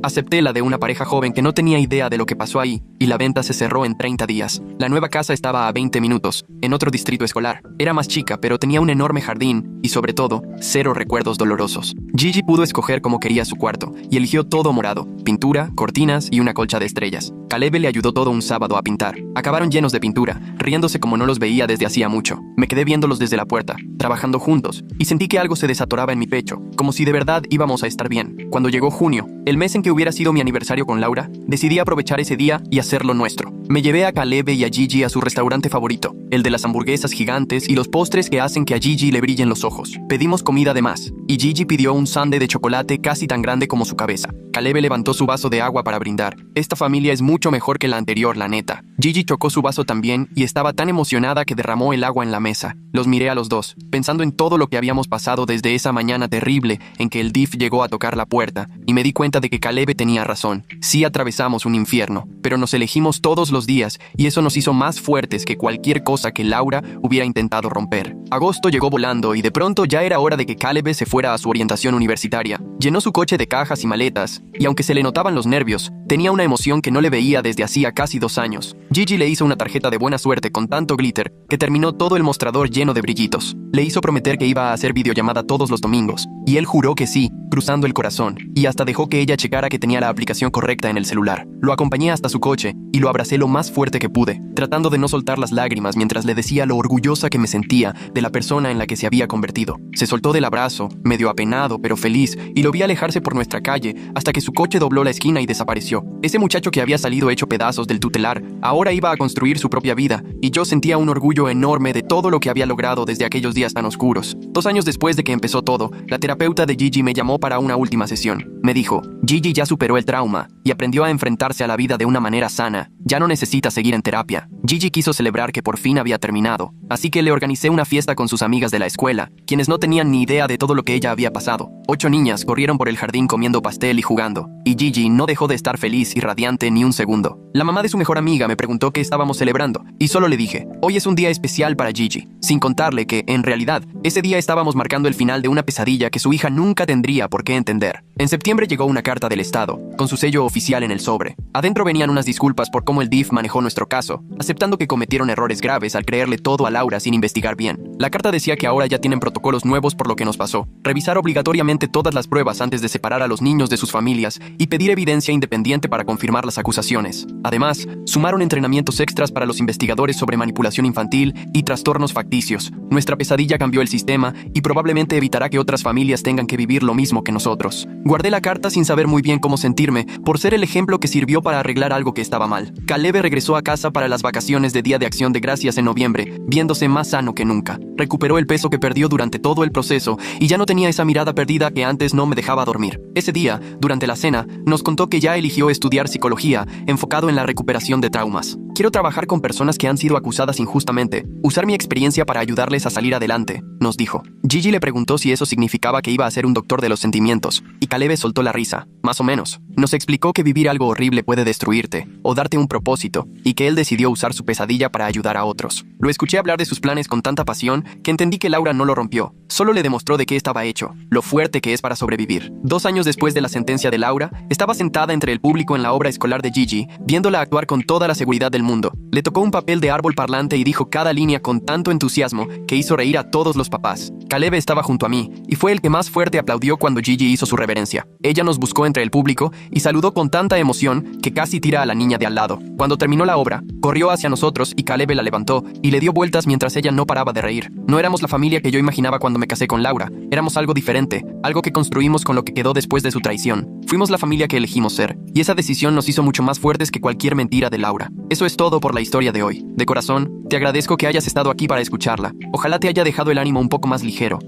Acepté la de una pareja joven que no tenía idea de lo que pasó ahí, y la venta se cerró en 30 días. La nueva casa estaba a 20 minutos, en otro distrito escolar. Era más chica, pero tenía un enorme jardín, y sobre todo, 0 recuerdos dolorosos. Gigi pudo escoger cómo quería su cuarto, y eligió todo morado: pintura, cortinas y una colcha de estrellas. Caleb le ayudó todo un sábado a pintar. Acabaron llenos de pintura, riéndose como no los veía desde hacía mucho. Me quedé viéndolos desde la puerta, trabajando juntos, y sentí que algo se desatoraba en mi pecho, como si de verdad íbamos a estar bien. Cuando llegó junio, el mes en que hubiera sido mi aniversario con Laura, decidí aprovechar ese día y hacerlo nuestro. Me llevé a Caleb y a Gigi a su restaurante favorito, el de las hamburguesas gigantes y los postres que hacen que a Gigi le brillen los ojos. Pedimos comida de más, y Gigi pidió un sundae de chocolate casi tan grande como su cabeza. Caleb levantó su vaso de agua para brindar. Esta familia es mucho mejor que la anterior, la neta. Gigi chocó su vaso también y estaba tan emocionada que derramó el agua en la mesa. Los miré a los dos, pensando en todo lo que habíamos pasado desde esa mañana terrible en que el DIF llegó a tocar la puerta, y me di cuenta de que Caleb tenía razón. Sí atravesamos un infierno, pero nos elegimos todos los días, y eso nos hizo más fuertes que cualquier cosa que Laura hubiera intentado romper. Agosto llegó volando y de pronto ya era hora de que Caleb se fuera a su orientación universitaria. Llenó su coche de cajas y maletas, y aunque se le notaban los nervios, tenía una emoción que no le veía desde hacía casi 2 años. Gigi le hizo una tarjeta de buena suerte con tanto glitter que terminó todo el mostrador lleno de brillitos. Le hizo prometer que iba a hacer videollamada todos los domingos, y él juró que sí, cruzando el corazón, y hasta dejó que ella checara que tenía la aplicación correcta en el celular. Lo acompañé hasta su coche y lo abracé lo más fuerte que pude, tratando de no soltar las lágrimas mientras le decía lo orgullosa que me sentía de la persona en la que se había convertido. Se soltó del abrazo, medio apenado pero feliz, y lo vi alejarse por nuestra calle hasta que su coche dobló la esquina y desapareció. Ese muchacho que había salido hecho pedazos del tutelar ahora iba a construir su propia vida, y yo sentía un orgullo enorme de todo lo que había logrado desde aquellos días tan oscuros. 2 años después de que empezó todo, la terapeuta de Gigi me llamó para una última sesión. Me dijo: Gigi ya superó el trauma y aprendió a enfrentarse a la vida de una manera sana. Ya no necesita seguir en terapia. Gigi quiso celebrar que por fin había terminado, así que le organicé una fiesta con sus amigas de la escuela, quienes no tenían ni idea de todo lo que ella había pasado. 8 niñas corrieron por el jardín comiendo pastel y jugando, y Gigi no dejó de estar feliz y radiante ni un segundo. La mamá de su mejor amiga me preguntó qué estábamos celebrando, y solo le dije: hoy es un día especial para Gigi, sin contarle que, en realidad, ese día estábamos marcando el final de una pesadilla que su hija nunca tendría por qué entender. En septiembre llegó una carta del Estado, con su sello oficial en el sobre. Adentro venían unas disculpas por cómo el DIF manejó nuestro caso, aceptando que cometieron errores graves al creerle todo a Laura sin investigar bien. La carta decía que ahora ya tienen protocolos nuevos por lo que nos pasó, revisar obligatoriamente todas las pruebas antes de separar a los niños de sus familias y pedir evidencia independiente para confirmar las acusaciones. Además, sumaron entrenamientos extras para los investigadores sobre manipulación infantil y trastornos facticios. Nuestra pesadilla cambió el sistema y probablemente evitará que otras familias tengan que vivir lo mismo que nosotros. Guardé la carta sin saber muy bien cómo sentirme, por ser el ejemplo que sirvió para arreglar algo que estaba mal. Caleb regresó a casa para las vacaciones de Día de Acción de Gracias en noviembre, viéndose más sano que nunca. Recuperó el peso que perdió durante todo el proceso y ya no tenía esa mirada perdida que antes no me dejaba dormir. Ese día, durante la cena, nos contó que ya eligió estudiar psicología, enfocado en la recuperación de traumas. Quiero trabajar con personas que han sido acusadas injustamente, usar mi experiencia para ayudarles a salir adelante, nos dijo. Gigi le preguntó si eso significaba que iba a ser un doctor de los sentimientos, y Caleb soltó la risa. Más o menos. Nos explicó que vivir algo horrible puede destruirte o darte un propósito, y que él decidió usar su pesadilla para ayudar a otros. Lo escuché hablar de sus planes con tanta pasión que entendí que Laura no lo rompió, solo le demostró de qué estaba hecho, lo fuerte que es para sobrevivir. 2 años después de la sentencia de Laura, estaba sentada entre el público en la obra escolar de Gigi, viéndola actuar con toda la seguridad del mundo. Le tocó un papel de árbol parlante y dijo cada línea con tanto entusiasmo que hizo reír a todos los papás. Caleb estaba junto a mí y fue el que más fuerte aplaudió cuando Gigi hizo su reverencia. Ella nos buscó entre el público y saludó con tanta emoción que casi tira a la niña de al lado. Cuando terminó la obra, corrió hacia nosotros y Caleb la levantó y le dio vueltas mientras ella no paraba de reír. No éramos la familia que yo imaginaba cuando me casé con Laura. Éramos algo diferente, algo que construimos con lo que quedó después de su traición. Fuimos la familia que elegimos ser, y esa decisión nos hizo mucho más fuertes que cualquier mentira de Laura. Eso es todo por la historia de hoy. De corazón, te agradezco que hayas estado aquí para escucharla. Ojalá te haya dejado el ánimo un poco más ligero.